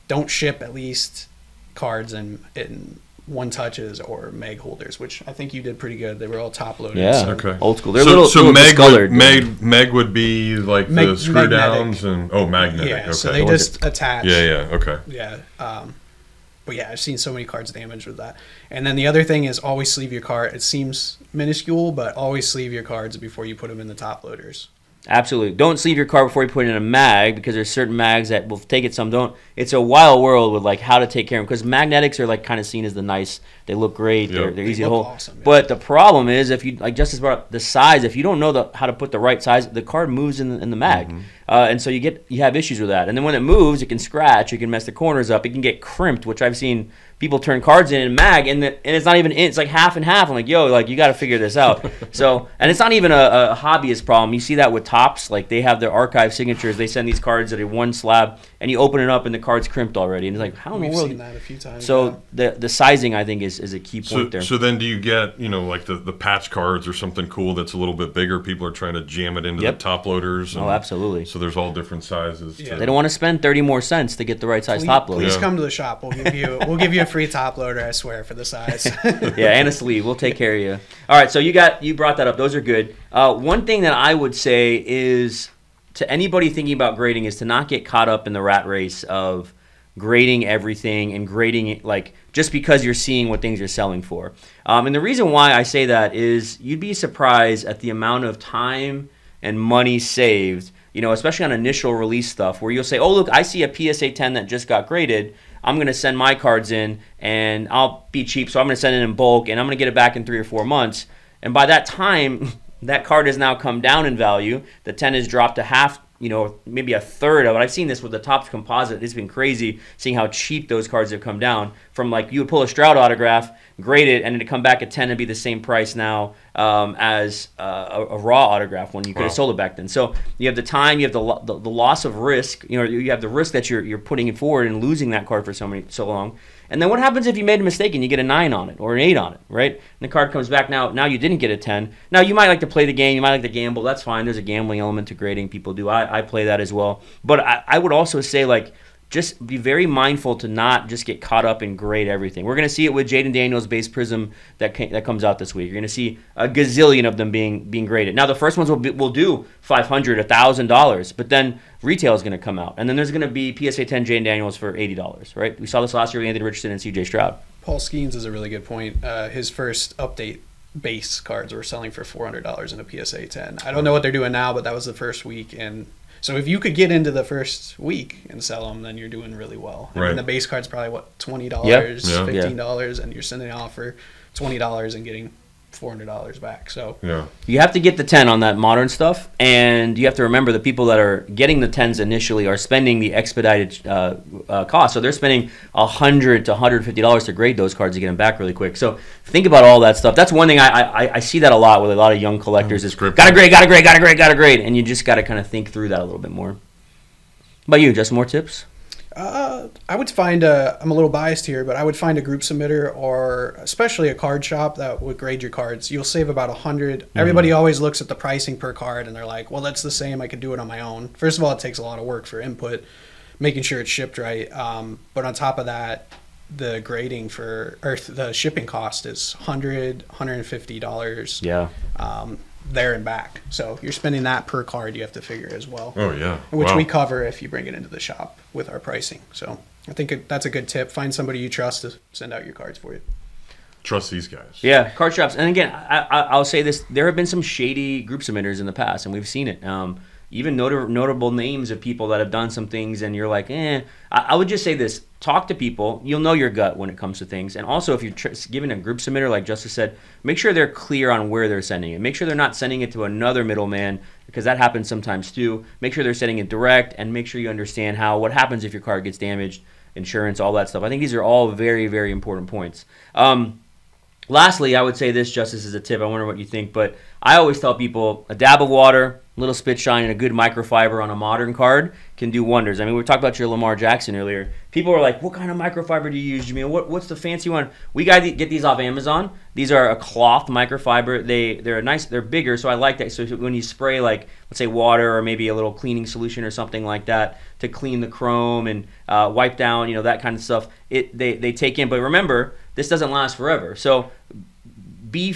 don't ship at least cards in one touches or mag holders, which I think you did pretty good. They were all top loaded. Yeah, so. Okay. Old school. They're so meg meg would be like the screw downs and magnetic. Yeah, okay. so they just attach. Yeah, okay. Yeah. But yeah, I've seen so many cards damaged with that. And then the other thing is always sleeve your card. It seems minuscule, but always sleeve your cards before you put them in the top loaders. Absolutely. Don't sleeve your card before you put it in a mag, because there's certain mags that will take it, some don't. It's a wild world with like how to take care of them, because magnetics are like kind of seen as the nice. They look great. Yep. They're easy to hold. Awesome, yeah. But the problem is, if you, like Justice brought up, the size. If you don't know how to put the right size, the card moves in the mag, and so you have issues with that. And then when it moves, it can scratch. It can mess the corners up. It can get crimped, which I've seen people turn cards in mag, and it's not even in. It's like half and half. I'm like, yo, like you got to figure this out. So, and it's not even a hobbyist problem. You see that with Topps, like they have their archive signatures. They send these cards at a one slab, and you open it up, and the card's crimped already. And it's like, how in the world? We've seen that a few times. So the sizing, I think, is a key point there. So then, do you get like the patch cards or something cool that's a little bit bigger? People are trying to jam it into the top loaders. Oh, absolutely. So there's all different sizes. Yeah. They don't want to spend 30 more cents to get the right size top loader. Please come to the shop. We'll give you a free top loader, I swear, for the size. Yeah, and a sleeve. We'll take care of you. All right, so you brought that up. Those are good. One thing that I would say is to anybody thinking about grading is to not get caught up in the rat race of grading everything and grading it like just because you're seeing what things are selling for. And the reason why I say that is you'd be surprised at the amount of time and money saved, especially on initial release stuff, where you'll say, oh, look, I see a PSA 10 that just got graded. I'm going to send my cards in, and I'll be cheap, so I'm going to send it in bulk, and I'm going to get it back in 3 or 4 months. And by that time, that card has now come down in value. The 10 has dropped to half, maybe a third of it. I've seen this with the Topps composite. It's been crazy seeing how cheap those cards have come down from, like, you would pull a Stroud autograph, grade it, and it'd come back at 10 and be the same price now as a raw autograph when you could have sold it back then. So you have the time, you have the loss of risk. You have the risk that you're putting it forward and losing that card for so long. And then what happens if you made a mistake and you get a 9 on it or an 8 on it, right? And the card comes back now you didn't get a 10. Now you might like to play the game, you might like to gamble. That's fine. There's a gambling element to grading. People do. I play that as well. But I would also say, like, just be very mindful to not just get caught up and grade everything. We're going to see it with Jaden Daniels' base prism that comes out this week. You're going to see a gazillion of them being graded. Now, the first ones will do $500, $1,000, but then retail is going to come out. And then there's going to be PSA 10 Jaden Daniels for $80, right? We saw this last year with Anthony Richardson and CJ Stroud. Paul Skeens is a really good point. His first update base cards were selling for $400 in a PSA 10. I don't know what they're doing now, but that was the first week, and so if you could get into the first week and sell them, then you're doing really well. I mean, the base card's probably, $20, $15, and you're sending it off for $20 and getting $400 back. So you have to get the 10 on that modern stuff, and you have to remember the people that are getting the 10s initially are spending the expedited cost. So they're spending $100 to $150 to grade those cards to get them back really quick. So think about all that stuff. That's one thing I see that a lot with a lot of young collectors is gotta grade, and you just gotta kind of think through that a little bit more. How about you, just more tips? I would find I'm a little biased here, but I would find a group submitter or especially a card shop that would grade your cards. You'll save about $100. Everybody always looks at the pricing per card and they're like, well, that's the same. I could do it on my own. First of all, it takes a lot of work for input, making sure it's shipped right. But on top of that, the grading the shipping cost is $100, $150. Yeah. there and back. So you're spending that per card you have to figure as well. Oh, yeah. Which Wow. we cover if you bring it into the shop with our pricing. So I think that's a good tip. Find somebody you trust to send out your cards for you. Trust these guys. Yeah, card shops. And again, I'll say this: there have been some shady group submitters in the past, and we've seen it. Even notable names of people that have done some things, and you're like, I would just say this: talk to people. You'll know your gut when it comes to things. And also, if you're giving a group submitter, like Justice said, make sure they're clear on where they're sending it. Make sure they're not sending it to another middleman, because that happens sometimes too. Make sure they're sending it direct, and make sure you understand what happens if your card gets damaged, insurance, all that stuff. I think these are all very, very important points. Lastly, I would say this, Justice, is a tip. I wonder what you think, but I always tell people a dab of water, a little spit shine, and a good microfiber on a modern card can do wonders. I mean, we talked about your Lamar Jackson earlier. People are like, what kind of microfiber do you use, Jameel? What's the fancy one? We got to get these off Amazon. These are a cloth microfiber. They're nice. They're bigger, so I like that. So when you spray, like, let's say water or maybe a little cleaning solution or something like that to clean the chrome and wipe down, that kind of stuff, they take in. But remember, this doesn't last forever. So be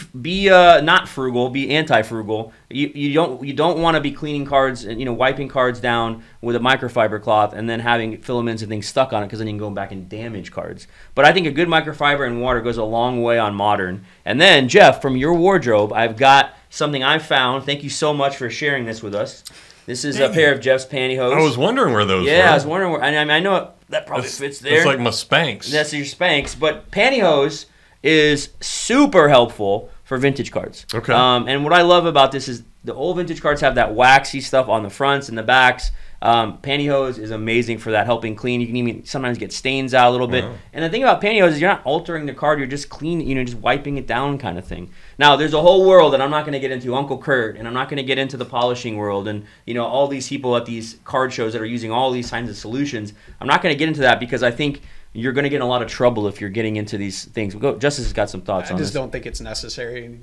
not frugal, be anti-frugal. You don't want to be cleaning cards and wiping cards down with a microfiber cloth and then having filaments and things stuck on it, because then you can go back and damage cards. But I think a good microfiber and water goes a long way on modern. And then, Jeff, from your wardrobe, I've got something I found. Thank you so much for sharing this with us. This is a pair of Jeff's pantyhose. I was wondering where those were. Yeah, I was wondering where. I know that probably fits there. It's like my Spanx. That's your Spanx. But pantyhose is super helpful for vintage cards. Okay. And what I love about this is the old vintage cards have that waxy stuff on the fronts and the backs. Pantyhose is amazing for that, helping clean. You can even sometimes get stains out a little bit. Wow. And the thing about pantyhose is you're not altering the card, you're just cleaning, just wiping it down kind of thing. Now, there's a whole world that I'm not going to get into, Uncle Kurt, and I'm not going to get into the polishing world and, all these people at these card shows that are using all these kinds of solutions. I'm not going to get into that because I think you're going to get in a lot of trouble if you're getting into these things. Justice has got some thoughts on this. I just don't think it's necessary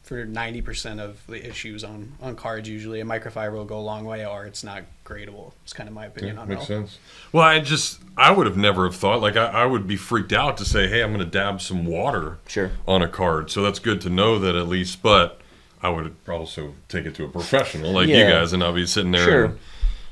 for 90% of the issues on cards. Usually a microfiber will go a long way, or it's not gradable. It's kind of my opinion on it. Makes sense. Well, I would have never have thought, like I would be freaked out to say, hey, I'm going to dab some water on a card. So that's good to know that at least, but I would also take it to a professional like you guys, and I'll be sitting there and,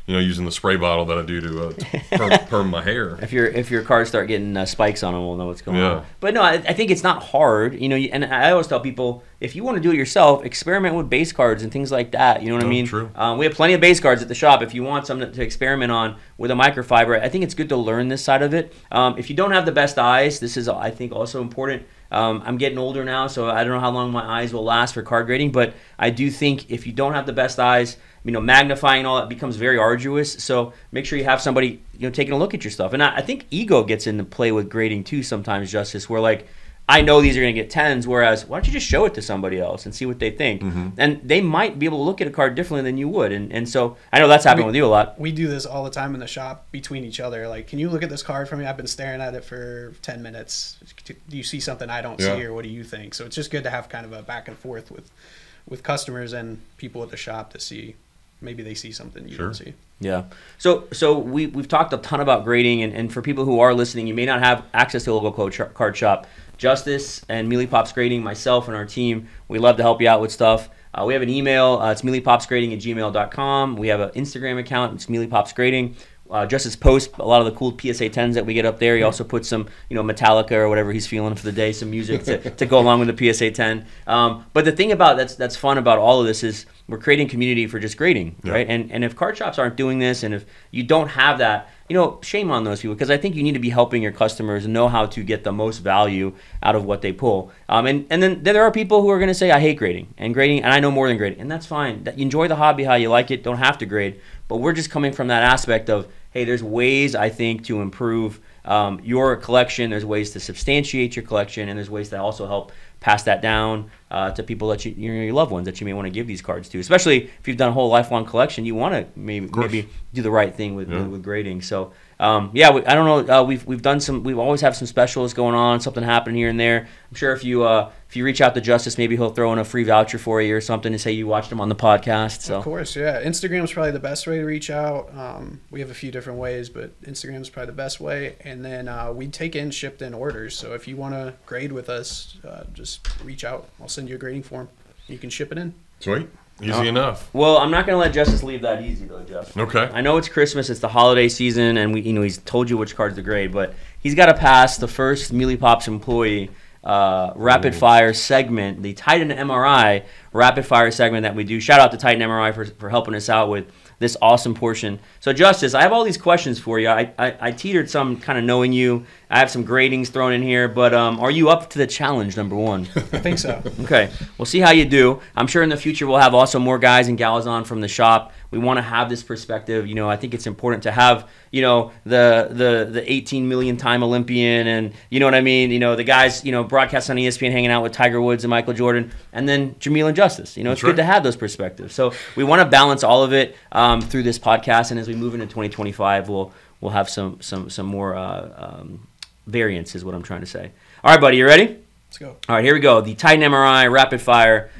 using the spray bottle that I do to perm my hair. If your cards start getting spikes on them, we'll know what's going on. But no, I think it's not hard. And I always tell people, if you want to do it yourself, experiment with base cards and things like that. You know what I mean? True. We have plenty of base cards at the shop. If you want something to experiment on with a microfiber, I think it's good to learn this side of it. If you don't have the best eyes, this is, I think, also important. I'm getting older now, so I don't know how long my eyes will last for card grading, but I do think if you don't have the best eyes, magnifying all that becomes very arduous. So make sure you have somebody, taking a look at your stuff. And I think ego gets into play with grading too sometimes, Justice, where like, I know these are going to get 10s, whereas why don't you just show it to somebody else and see what they think? Mm-hmm. And they might be able to look at a card differently than you would. And so I know that's happening with you a lot. We do this all the time in the shop between each other. Like, can you look at this card for me? I've been staring at it for 10 minutes. Do you see something I don't see, or what do you think? So it's just good to have kind of a back and forth with customers and people at the shop to see maybe they see something you don't see. Yeah. So we've talked a ton about grading, and for people who are listening, you may not have access to a local card shop. Justice and Meelypops Grading, myself and our team, we love to help you out with stuff. We have an email. It's meelypopsgrading@gmail.com. We have an Instagram account. It's Meelypops Grading. Justice posts a lot of the cool PSA 10s that we get up there. He also puts some, Metallica or whatever he's feeling for the day, some music to go along with the PSA 10. But the thing about that's fun about all of this is we're creating community for just grading, right? And if card shops aren't doing this, and if you don't have that, shame on those people, because I think you need to be helping your customers know how to get the most value out of what they pull. And then there are people who are going to say, I hate grading, and I know more than grading, and that's fine. You enjoy the hobby how you like it, don't have to grade. But we're just coming from that aspect of, hey, there's ways, I think, to improve your collection. There's ways to substantiate your collection, and there's ways to also help pass that down to people that your loved ones that you may want to give these cards to. Especially if you've done a whole lifelong collection, you want to maybe do the right thing with grading. So I don't know. We've done some. We've always have some specials going on. Something happening here and there. I'm sure if you reach out to Justice, maybe he'll throw in a free voucher for you or something to say you watched him on the podcast. So of course, yeah. Instagram's probably the best way to reach out. We have a few different ways, but Instagram's probably the best way. And then we take in shipped in orders. So if you want to grade with us, just reach out. I'll send you a grading form. You can ship it in. Sweet. Easy enough. Well, I'm not going to let Justice leave that easy, though, Jeff. Okay. I know it's Christmas, it's the holiday season, and he's told you which cards to grade, but he's got to pass the first Meelypops employee rapid fire segment, the Titan MRI rapid fire segment that we do. Shout out to Titan MRI for helping us out with this awesome portion. So, Justice, I have all these questions for you. I teetered some kind of knowing you. I have some gradings thrown in here, but are you up to the challenge, number one? I think so. Okay, we'll see how you do. I'm sure in the future we'll have also more guys and gals on from the shop. We want to have this perspective. I think it's important to have, the 18 million time Olympian and, you know what I mean? The guys, broadcast on ESPN hanging out with Tiger Woods and Michael Jordan, and then Jameel and Justice. It's good to have those perspectives. So we want to balance all of it through this podcast, and as we move into 2025, we'll have some more variance is what I'm trying to say. All right, buddy, you ready? Let's go. All right, here we go. The Titan MRI rapid fire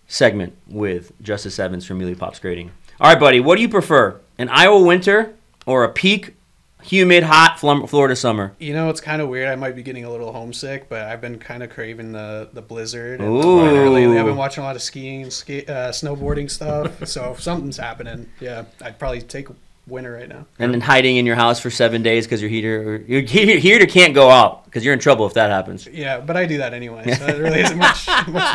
segment with Justice Evans from Meelypops Grading. All right, buddy, what do you prefer? An Iowa winter or a peak, humid, hot Florida summer? It's kind of weird. I might be getting a little homesick, but I've been kind of craving the blizzard. And Ooh. lately, I've been watching a lot of skiing, snowboarding stuff. So if something's happening, yeah, I'd probably take winter right now. And then hiding in your house for 7 days because your heater can't go out because you're in trouble if that happens. Yeah, but I do that anyway, so it really isn't much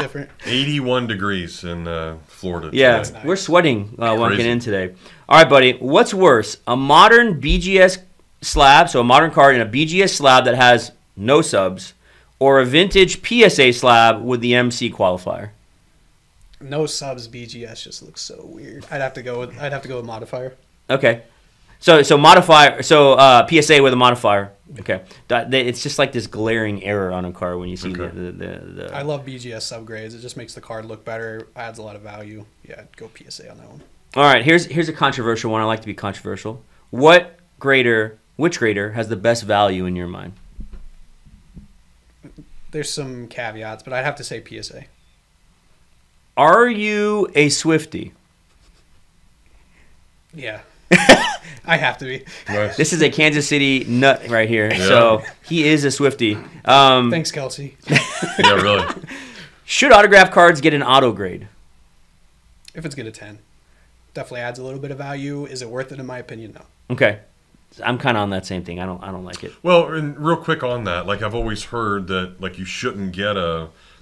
different. 81 degrees in Florida. Yeah, today. nice. We're sweating walking in today. All right, buddy, what's worse, a modern BGS slab, so a modern card in a BGS slab that has no subs, or a vintage PSA slab with the MC qualifier? No subs BGS just looks so weird. I'd have to go with modifier. Okay, so modifier, PSA with a modifier. Okay, it's just like this glaring error on a card when you see the. I love BGS subgrades. It just makes the card look better, adds a lot of value. Yeah, I'd go PSA on that one. All right, here's a controversial one. I like to be controversial. Which grader has the best value in your mind? There's some caveats, but I'd have to say PSA. Are you a Swiftie? Yeah. I have to be. Nice. This is a Kansas City nut right here. Yeah. So he is a Swiftie. Thanks, Kelsey. Yeah, really. Should autograph cards get an auto grade? If it's good, a 10. Definitely adds a little bit of value. Is it worth it? In my opinion, no. Okay. I'm kind of on that same thing. I don't like it. Well, and real quick on that, I've always heard that you shouldn't get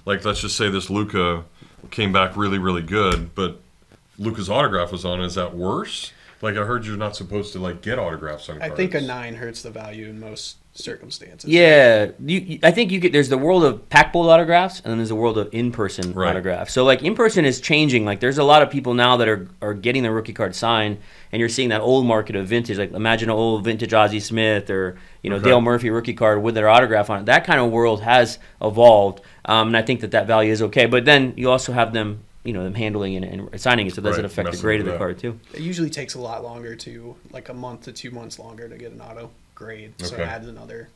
let's just say this Luka came back really, really good, but Luka's autograph was on. Is that worse? I heard you're not supposed to get autographs on cards. I think a 9 hurts the value in most circumstances. Yeah, I think you could. There's the world of pack bowl autographs, and then there's the world of in-person autographs. So in-person is changing. There's a lot of people now that are getting the rookie card signed, and you're seeing that old market of vintage. Imagine an old vintage Ozzie Smith or Dale Murphy rookie card with their autograph on it. That kind of world has evolved, and I think that value is okay. But then you also have them. Them handling and signing it, so does it affect the grade of the card too? It usually takes a lot longer a month to 2 months longer to get an auto grade, so it adds another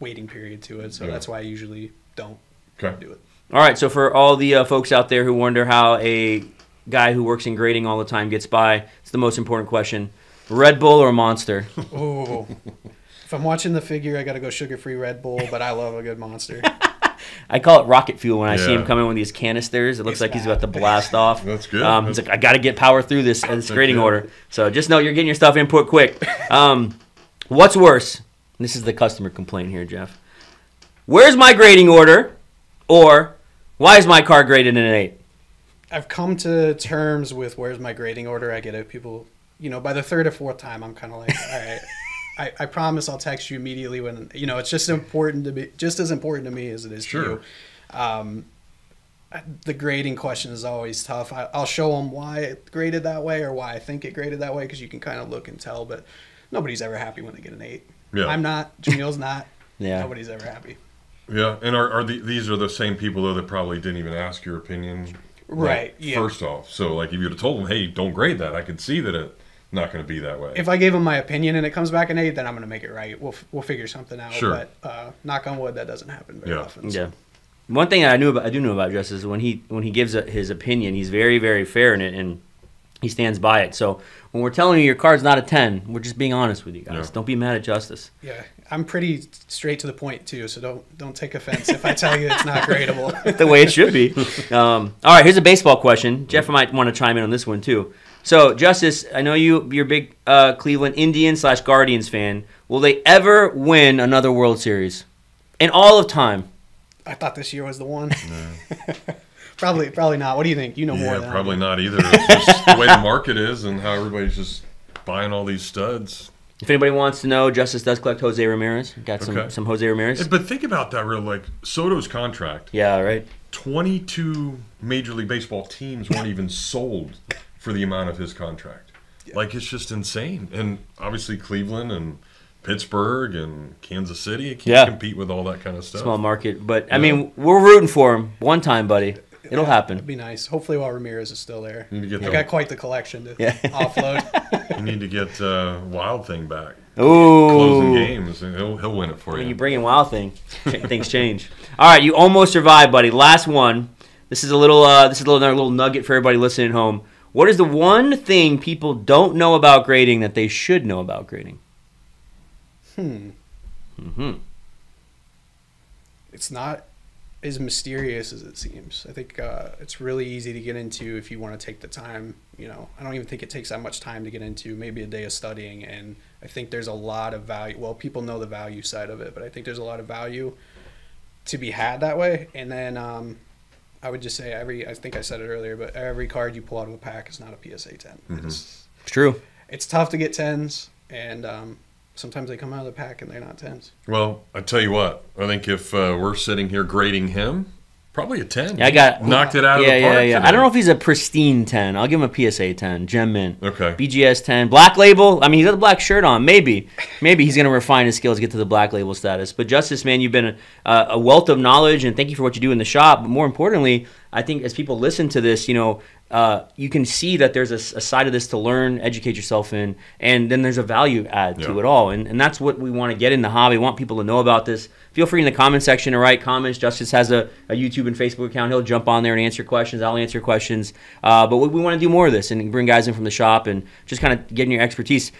waiting period to it. So that's why I usually don't do it. All right, so for all the folks out there who wonder how a guy who works in grading all the time gets by, it's the most important question: Red Bull or Monster? Oh, if I'm watching the figure, I got to go sugar-free Red Bull, but I love a good Monster. I call it rocket fuel when I see him coming with these canisters. It looks like he's about to blast off. That's good. He's like, I got to get power through this grading order. So just know you're getting your stuff input quick. What's worse? This is the customer complaint here, Jeff. Where's my grading order? Or why is my card graded in an 8? I've come to terms with where's my grading order. I get it. People, by the third or fourth time, I'm kind of like, all right. I promise I'll text you immediately when it's just important to me, just as important to me as it is to you. The grading question is always tough. I'll show them why it graded that way or why I think it graded that way because you can kind of look and tell. But nobody's ever happy when they get an 8. Yeah. I'm not. Jameel's not. Yeah. Nobody's ever happy. Yeah, and these are the same people though that probably didn't even ask your opinion. Right. Yeah. First off, so if you'd have told them, hey, don't grade that, I could see that it. Not going to be that way. If I gave him my opinion and it comes back an 8, then I'm going to make it right. We'll figure something out. Sure. But knock on wood, that doesn't happen very often. So. Yeah. One thing I do know about Justice is when he gives his opinion, he's very, very fair in it. And He stands by it. So when we're telling you your card's not a 10, we're just being honest with you guys. Yeah. Don't be mad at Justice. Yeah, I'm pretty straight to the point too, so don't take offense if I tell you it's not gradable. The way it should be. All right, here's a baseball question. Jeff might want to chime in on this one too. So, Justice, I know you're a big Cleveland Indians/Guardians fan. Will they ever win another World Series in all of time? I thought this year was the one. No. Probably not. What do you think? You know more than probably not either. It's just the way the market is and how everybody's just buying all these studs. If anybody wants to know, Justice does collect Jose Ramirez. Got some Jose Ramirez. But think about that real, like, Soto's contract. Yeah, right. 22 Major League Baseball teams weren't even sold for the amount of his contract. Yeah. Like, it's just insane. And obviously Cleveland and Pittsburgh and Kansas City can't compete with all that kind of stuff. Small market. But, I mean, we're rooting for him one time, buddy. It'll happen. It'd be nice. Hopefully while Ramirez is still there. I got quite the collection to offload. You need to get Wild Thing back. Ooh. Closing games, and he'll win it for you. When you bring in Wild Thing, things change. All right, you almost survived, buddy. Last one. This is another little nugget for everybody listening at home. What is the one thing people don't know about grading that they should know about grading? It's not as mysterious as it seems. I think it's really easy to get into if you want to take the time. I don't even think it takes that much time to get into, maybe a day of studying. And I think there's a lot of value. Well, people know the value side of it, but I think there's a lot of value to be had that way. And then I would just say I think I said it earlier, but every card you pull out of a pack is not a PSA 10. Mm-hmm. It's true. It's tough to get 10s, and sometimes they come out of the pack and they're not 10s. Well, I tell you what, I think if we're sitting here grading him, probably a 10. Yeah, I got knocked it out of the park. Yeah. Today. I don't know if he's a pristine 10. I'll give him a PSA 10. Gem Mint. Okay. BGS 10. Black Label. I mean, he's got the black shirt on. Maybe he's going to refine his skills to get to the Black Label status. But Justice, man, you've been a wealth of knowledge, and thank you for what you do in the shop. But more importantly, I think as people listen to this, you can see that there's a side of this to learn, educate yourself in, and then there's a value add to it all. And that's what we want to get in the hobby. We want people to know about this. Feel free in the comment section to write comments. Justice has a YouTube and Facebook account. He'll jump on there and answer questions. I'll answer questions. But we want to do more of this and bring guys in from the shop and just kind of getting your expertise.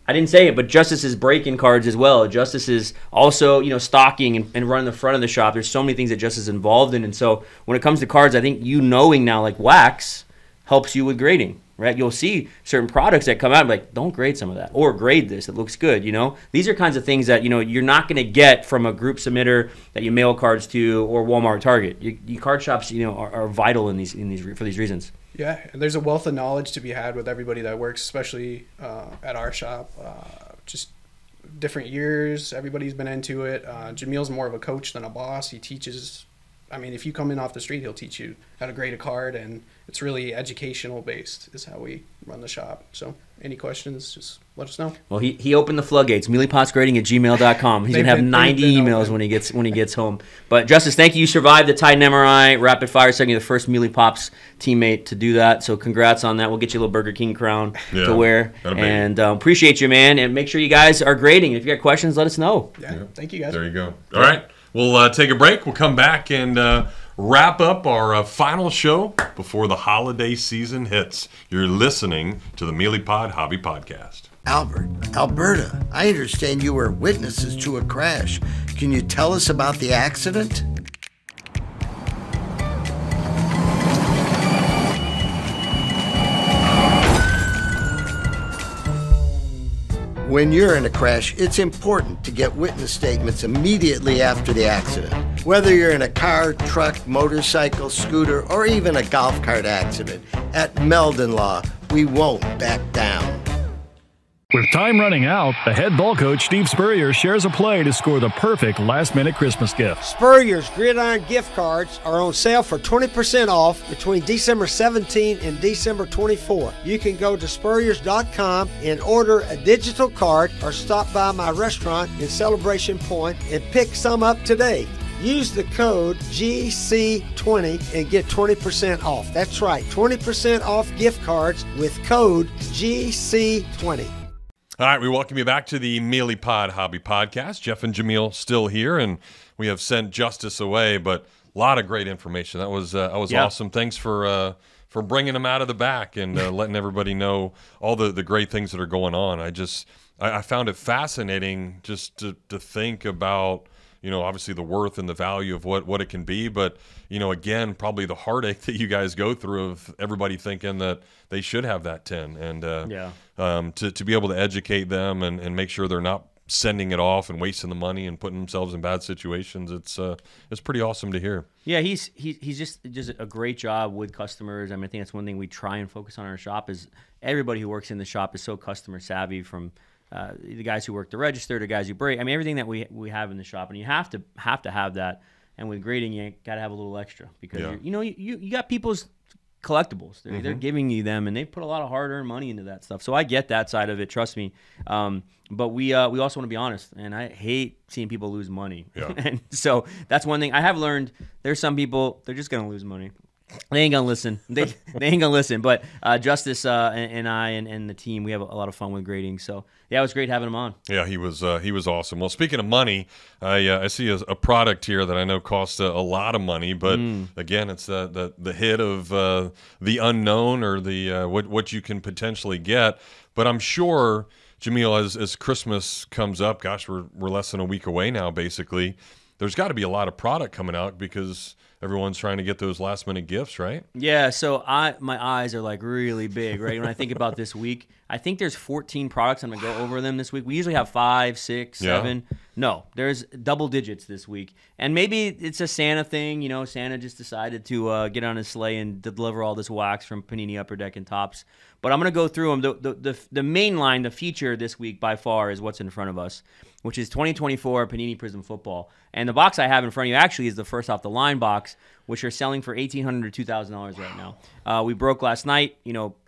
I didn't say it, but Justice is breaking cards as well. Justice is also, stocking and running the front of the shop. There's so many things that Justice is involved in. And so when it comes to cards, I think knowing now, like wax, helps you with grading, right? You'll see certain products that come out like, don't grade some of that, or grade this, it looks good, These are kinds of things that, you're not going to get from a group submitter that you mail cards to or Walmart, Target. Your card shops, are vital in these for these reasons. Yeah, and there's a wealth of knowledge to be had with everybody that works, especially at our shop. Just different years, everybody's been into it. Jameel's more of a coach than a boss. He teaches. I mean, if you come in off the street, he'll teach you how to grade a card, and it's really educational based is how we run the shop. So any questions, just let us know. Well, he opened the floodgates. Meelypops Grading at gmail.com. He's going to have 90 emails when he gets home. But, Justice, thank you. You survived the Titan MRI Rapid Fire Second. You're the first Meelypops teammate to do that. So congrats on that. We'll get you a little Burger King crown to wear. And appreciate you, man. And make sure you guys are grading. If you got questions, let us know. Yeah. Thank you, guys. There you go. All right. We'll take a break. We'll come back and wrap up our final show before the holiday season hits. You're listening to the Meelypod Hobby Podcast. Albert, Alberta, I understand you were witnesses to a crash. Can you tell us about the accident? When you're in a crash, it's important to get witness statements immediately after the accident. Whether you're in a car, truck, motorcycle, scooter, or even a golf cart accident, at Meldon Law, we won't back down. With time running out, the head ball coach, Steve Spurrier, shares a play to score the perfect last-minute Christmas gift. Spurrier's Gridiron gift cards are on sale for 20% off between December 17 and December 24. You can go to spurriers.com and order a digital card or stop by my restaurant in Celebration Point and pick some up today. Use the code GC20 and get 20% off. That's right, 20% off gift cards with code GC20. All right, we welcome you back to the Meelypod Hobby Podcast. Jeff and Jameel still here, and we have sent Justice away, but a lot of great information. That was awesome. Thanks for bringing them out of the back and letting everybody know all the great things that are going on. I found it fascinating just to think about, obviously the worth and the value of what it can be. But, again, probably the heartache that you guys go through of everybody thinking that they should have that 10. And to be able to educate them and make sure they're not sending it off and wasting the money and putting themselves in bad situations, it's pretty awesome to hear. Yeah, he's just a great job with customers. I mean, I think that's one thing we try and focus on in our shop is everybody who works in the shop is so customer savvy, from the guys who work the register to guys who break. I mean, everything that we have in the shop, and you have to have that. And with grading, you got to have a little extra because you got people's collectibles. They're giving you them, and they put a lot of hard-earned money into that stuff. So I get that side of it. Trust me. But we also want to be honest, and I hate seeing people lose money. Yeah. And so that's one thing I have learned. There's some people, they're just gonna lose money. They ain't gonna listen. They ain't gonna listen. But Justice and I and the team, we have a lot of fun with grading. So yeah, it was great having him on. Yeah, he was awesome. Well, speaking of money, I see a product here that I know costs a lot of money, but again, it's the hit of the unknown or the what you can potentially get. But I'm sure, Jameel, as Christmas comes up, gosh, we're less than a week away now, basically. There's got to be a lot of product coming out because everyone's trying to get those last-minute gifts, right? Yeah, so my eyes are like really big, right? When I think about this week, I think there's 14 products. I'm going to go over them this week. We usually have 5, 6, 7. No, there's double digits this week. And maybe it's a Santa thing. Santa just decided to get on his sleigh and deliver all this wax from Panini Upper Deck and Tops. But I'm going to go through them. The main line, the feature this week by far is what's in front of us, which is 2024 Panini Prism Football. And the box I have in front of you actually is the first off the line box, which are selling for $1,800 to $2,000 right now. We broke last night,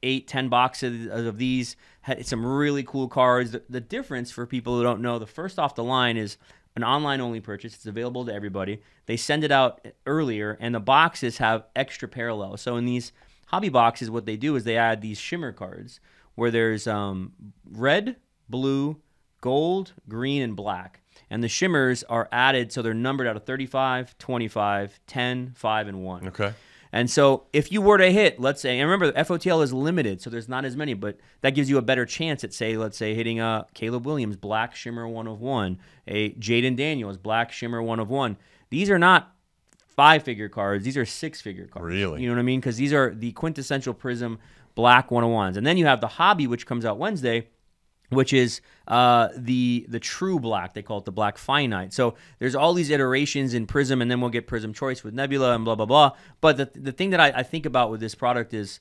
8, 10 boxes of these. Had some really cool cards. The difference for people who don't know, the first off the line is an online-only purchase. It's available to everybody. They send it out earlier, and the boxes have extra parallels. So in these hobby boxes, what they do is they add these shimmer cards where there's red, blue, gold, green, and black. And the shimmers are added, so they're numbered out of 35, 25, 10, 5, and 1. Okay. And so if you were to hit, let's say, and remember, the FOTL is limited, so there's not as many, but that gives you a better chance at, let's say, hitting a Caleb Williams, black shimmer 1 of 1, a Jaden Daniels, black shimmer 1 of 1. These are not 5-figure cards. These are 6-figure cards. Really? You know what I mean? Because these are the quintessential Prism black 101s. And then you have the hobby, which comes out Wednesday, which is the true black. They call it the black finite. So there's all these iterations in Prism, and then we'll get Prism Choice with Nebula and blah, blah, blah. But the thing that I think about with this product is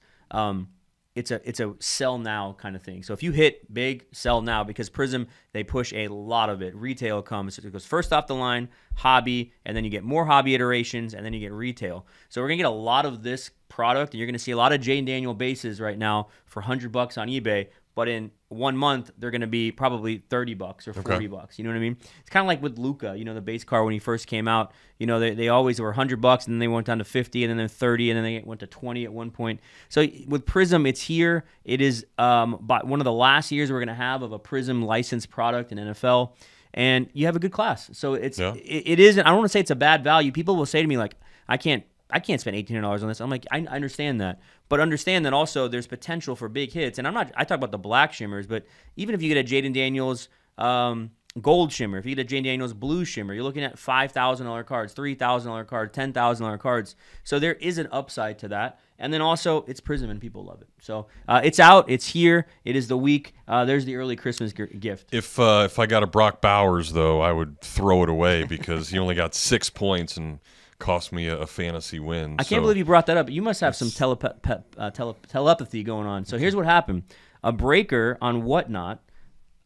it's a sell now kind of thing. So if you hit big, sell now, because Prism, they push a lot of it. Retail comes. It goes first off the line, hobby, and then you get more hobby iterations, and then you get retail. So we're going to get a lot of this product, and you're going to see a lot of Jane Daniel bases right now for $100 on eBay. But in 1 month, they're going to be probably $30 or $40. You know what I mean? It's kind of like with Luka, the base card when he first came out. They always were $100, and then they went down to 50, and then 30, and then they went to 20 at one point. So with Prism, it's here. It is one of the last years we're going to have of a Prism licensed product in NFL, and you have a good class. So it isn't. I don't want to say it's a bad value. People will say to me like, I can't spend $1,800 on this. I'm like, I understand that. But understand that also there's potential for big hits. And I talk about the black shimmers, but even if you get a Jaden Daniels gold shimmer, if you get a Jaden Daniels blue shimmer, you're looking at $5,000 cards, $3,000 cards, $10,000 cards. So there is an upside to that. And then also, it's Prism, and people love it. So it's out. It's here. It is the week. There's the early Christmas gift. If I got a Brock Bowers, though, I would throw it away because he only got 6 points and cost me a fantasy win. I can't believe you brought that up. You must have some telepathy going on. So here's what happened. A breaker on Whatnot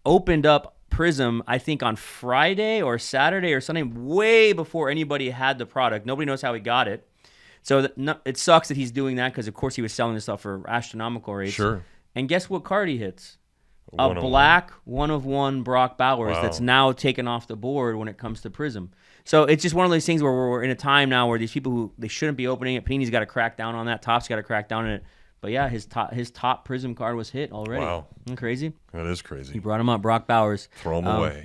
opened up Prism, I think, on Friday or Saturday or Sunday, way before anybody had the product. Nobody knows how he got it. So it sucks that he's doing that because, of course, he was selling this stuff for astronomical rates. Sure. And guess what card he hits? A black 1 of 1 Brock Bowers that's now taken off the board when it comes to Prism. So it's just one of those things where we're in a time now where these people who they shouldn't be opening it. Panini's got to crack down on that. Topps got to crack down on it. But yeah, his top Prism card was hit already. Wow. Isn't that crazy? That is crazy. He brought him up, Brock Bowers. Throw him away.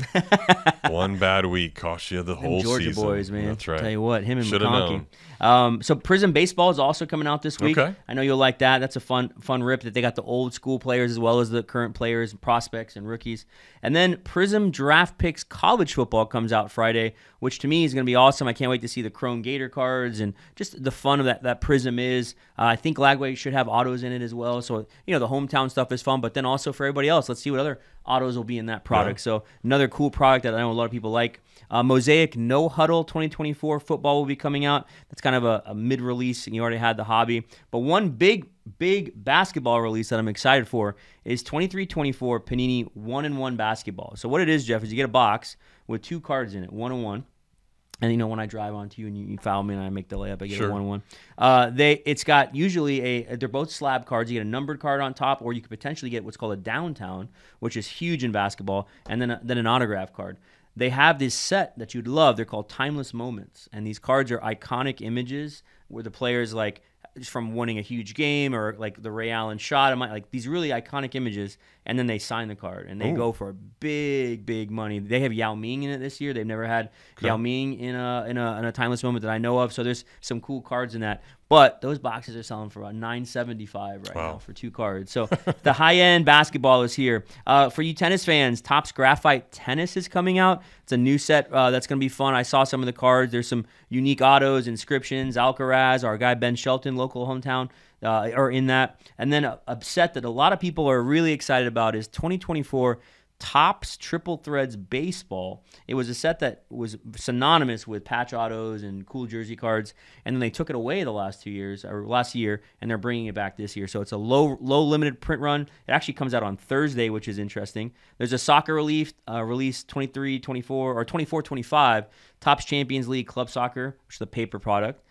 One bad week cost you the whole Georgia season. boys, man. That's right. Tell you what, him and Should've McConkey. So Prism Baseball is also coming out this week. Okay. I know you'll like that. That's a fun rip that they got the old school players as well as the current players, prospects, and rookies. And then Prism Draft Picks College Football comes out Friday, which to me is going to be awesome. I can't wait to see the Chrome Gator cards and just the fun of that Prism is. I think Lagway should have autos in it as well. So, the hometown stuff is fun, but then also for everybody else, let's see what other autos will be in that product. Yeah. So another cool product that I know a lot of people like. Mosaic No Huddle 2024 football will be coming out. That's kind of a mid-release, and you already had the hobby. But one big basketball release that I'm excited for is 23-24 Panini 1-in-1 basketball. So what it is, Jeff, is you get a box with 2 cards in it, 1-in-1. And when I drive onto you and you foul me and I make the layup, I get a 1-1. It's got usually they're both slab cards. You get a numbered card on top, or you could potentially get what's called a downtown, which is huge in basketball, and then an autograph card. They have this set that you'd love. They're called Timeless Moments, and these cards are iconic images where the players from winning a huge game or like the Ray Allen shot, like these really iconic images, and then they sign the card and they go for big money. They have Yao Ming in it this year. They've never had Yao Ming in a timeless moment that I know of. So there's some cool cards in that. But those boxes are selling for about $975 right now for 2 cards. So the high-end basketball is here. For you tennis fans, Topps Graphite Tennis is coming out. It's a new set that's going to be fun. I saw some of the cards. There's some unique autos, inscriptions, Alcaraz, our guy Ben Shelton, local hometown, are in that. And then a set that a lot of people are really excited about is 2024 Topps Triple Threads Baseball. It was a set that was synonymous with patch autos and cool jersey cards, and then they took it away last year, and they're bringing it back this year. So it's a low limited print run. It actually comes out on Thursday, which is interesting. There's a soccer release 23-24 or 24-25 Topps Champions League Club Soccer, which is the paper product.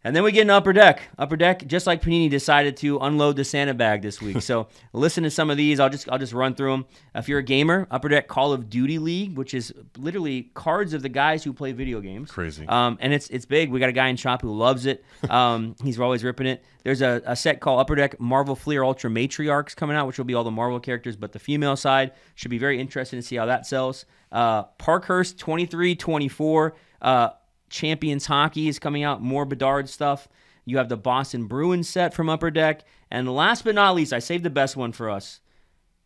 And then we get an Upper Deck. Upper Deck, just like Panini, decided to unload the Santa bag this week. So listen to some of these. I'll just run through them. If you're a gamer, Upper Deck Call of Duty League, which is literally cards of the guys who play video games. Crazy. And it's big. We got a guy in shop who loves it. He's always ripping it. There's a set called Upper Deck Marvel Fleer Ultra Matriarchs coming out, which will be all the Marvel characters, but the female side should be very interesting to see how that sells. Parkhurst 23-24. Champions Hockey is coming out, more Bedard stuff. You have the Boston Bruins set from Upper Deck. And last but not least, I saved the best one for us.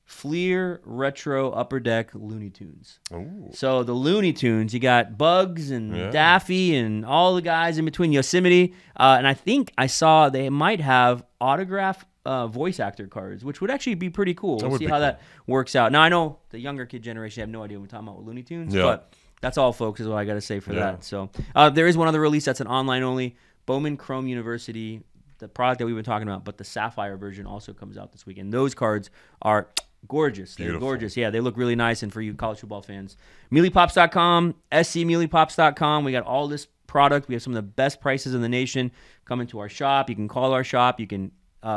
Fleer Retro Upper Deck Looney Tunes. Ooh. So the Looney Tunes, you got Bugs and Daffy and all the guys in between, Yosemite. And I think I saw they might have autograph voice actor cards, which would actually be pretty cool. We'll see how that works out. Now, I know the younger kid generation have no idea what we're talking about with Looney Tunes, but that's all, folks, is what I got to say for that. So there is one other release that's an online only. Bowman Chrome University, the product that we've been talking about, but the Sapphire version also comes out this week. And those cards are gorgeous. They're gorgeous. Yeah, they look really nice. And for you college football fans, Meelypops.com, scmeelypops.com. We got all this product. We have some of the best prices in the nation coming to our shop. You can call our shop. You can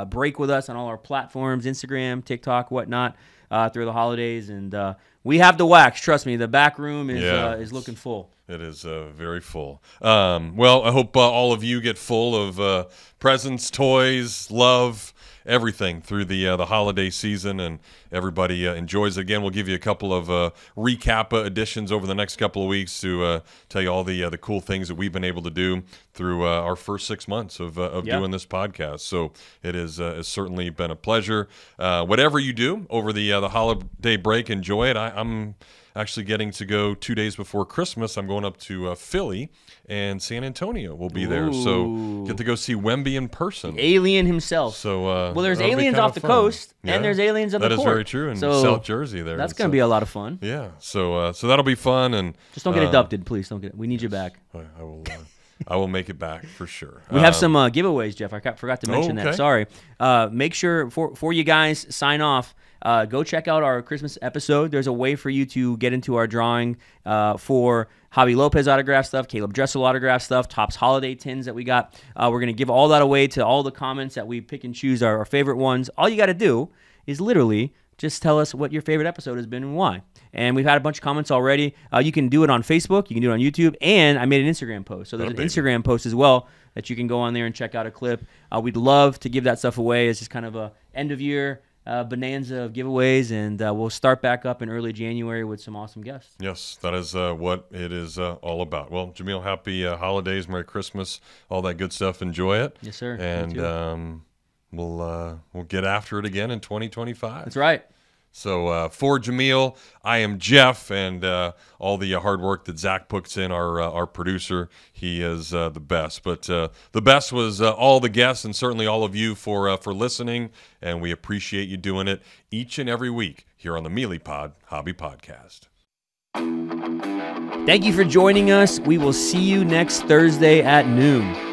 break with us on all our platforms, Instagram, TikTok, whatnot, through the holidays. And we have the wax. Trust me, the back room is looking full. It is very full. Well, I hope all of you get full of presents, toys, love, everything through the holiday season, and everybody enjoys it. Again, we'll give you a couple of recap editions over the next couple of weeks to tell you all the cool things that we've been able to do through our first 6 months of doing this podcast. So it has certainly been a pleasure. Whatever you do over the holiday break, enjoy it. I'm actually getting to go 2 days before Christmas. I'm going up to Philly, and San Antonio will be there. So get to go see Wemby in person. The alien himself. So there's aliens off the coast, and there's aliens on the court. That is very true, in South Jersey there. That's going to be a lot of fun. Yeah, so that'll be fun. And just don't get abducted, please. Don't get. We need you back. I will make it back for sure. We have some giveaways, Jeff. I forgot to mention that. Sorry. Make sure for you guys, sign off. Go check out our Christmas episode. There's a way for you to get into our drawing for Javi Lopez autograph stuff, Caleb Dressel autograph stuff, Topps holiday tins that we got. We're going to give all that away to all the comments that we pick and choose our favorite ones. All you got to do is literally just tell us what your favorite episode has been and why. And we've had a bunch of comments already. You can do it on Facebook. You can do it on YouTube. And I made an Instagram post. So there's an Instagram post as well that you can go on there and check out a clip. We'd love to give that stuff away as just kind of a end-of-year bonanza of giveaways. And we'll start back up in early January with some awesome guests. Yes, that is what it is all about. Well, Jameel, happy holidays, Merry Christmas, all that good stuff. Enjoy it. Yes, sir. And we'll get after it again in 2025. That's right. So for Jameel, I am Jeff, and all the hard work that Zach puts in, our producer, he is the best. But the best was all the guests, and certainly all of you for listening, and we appreciate you doing it each and every week here on the Meelypod Hobby Podcast. Thank you for joining us. We will see you next Thursday at noon.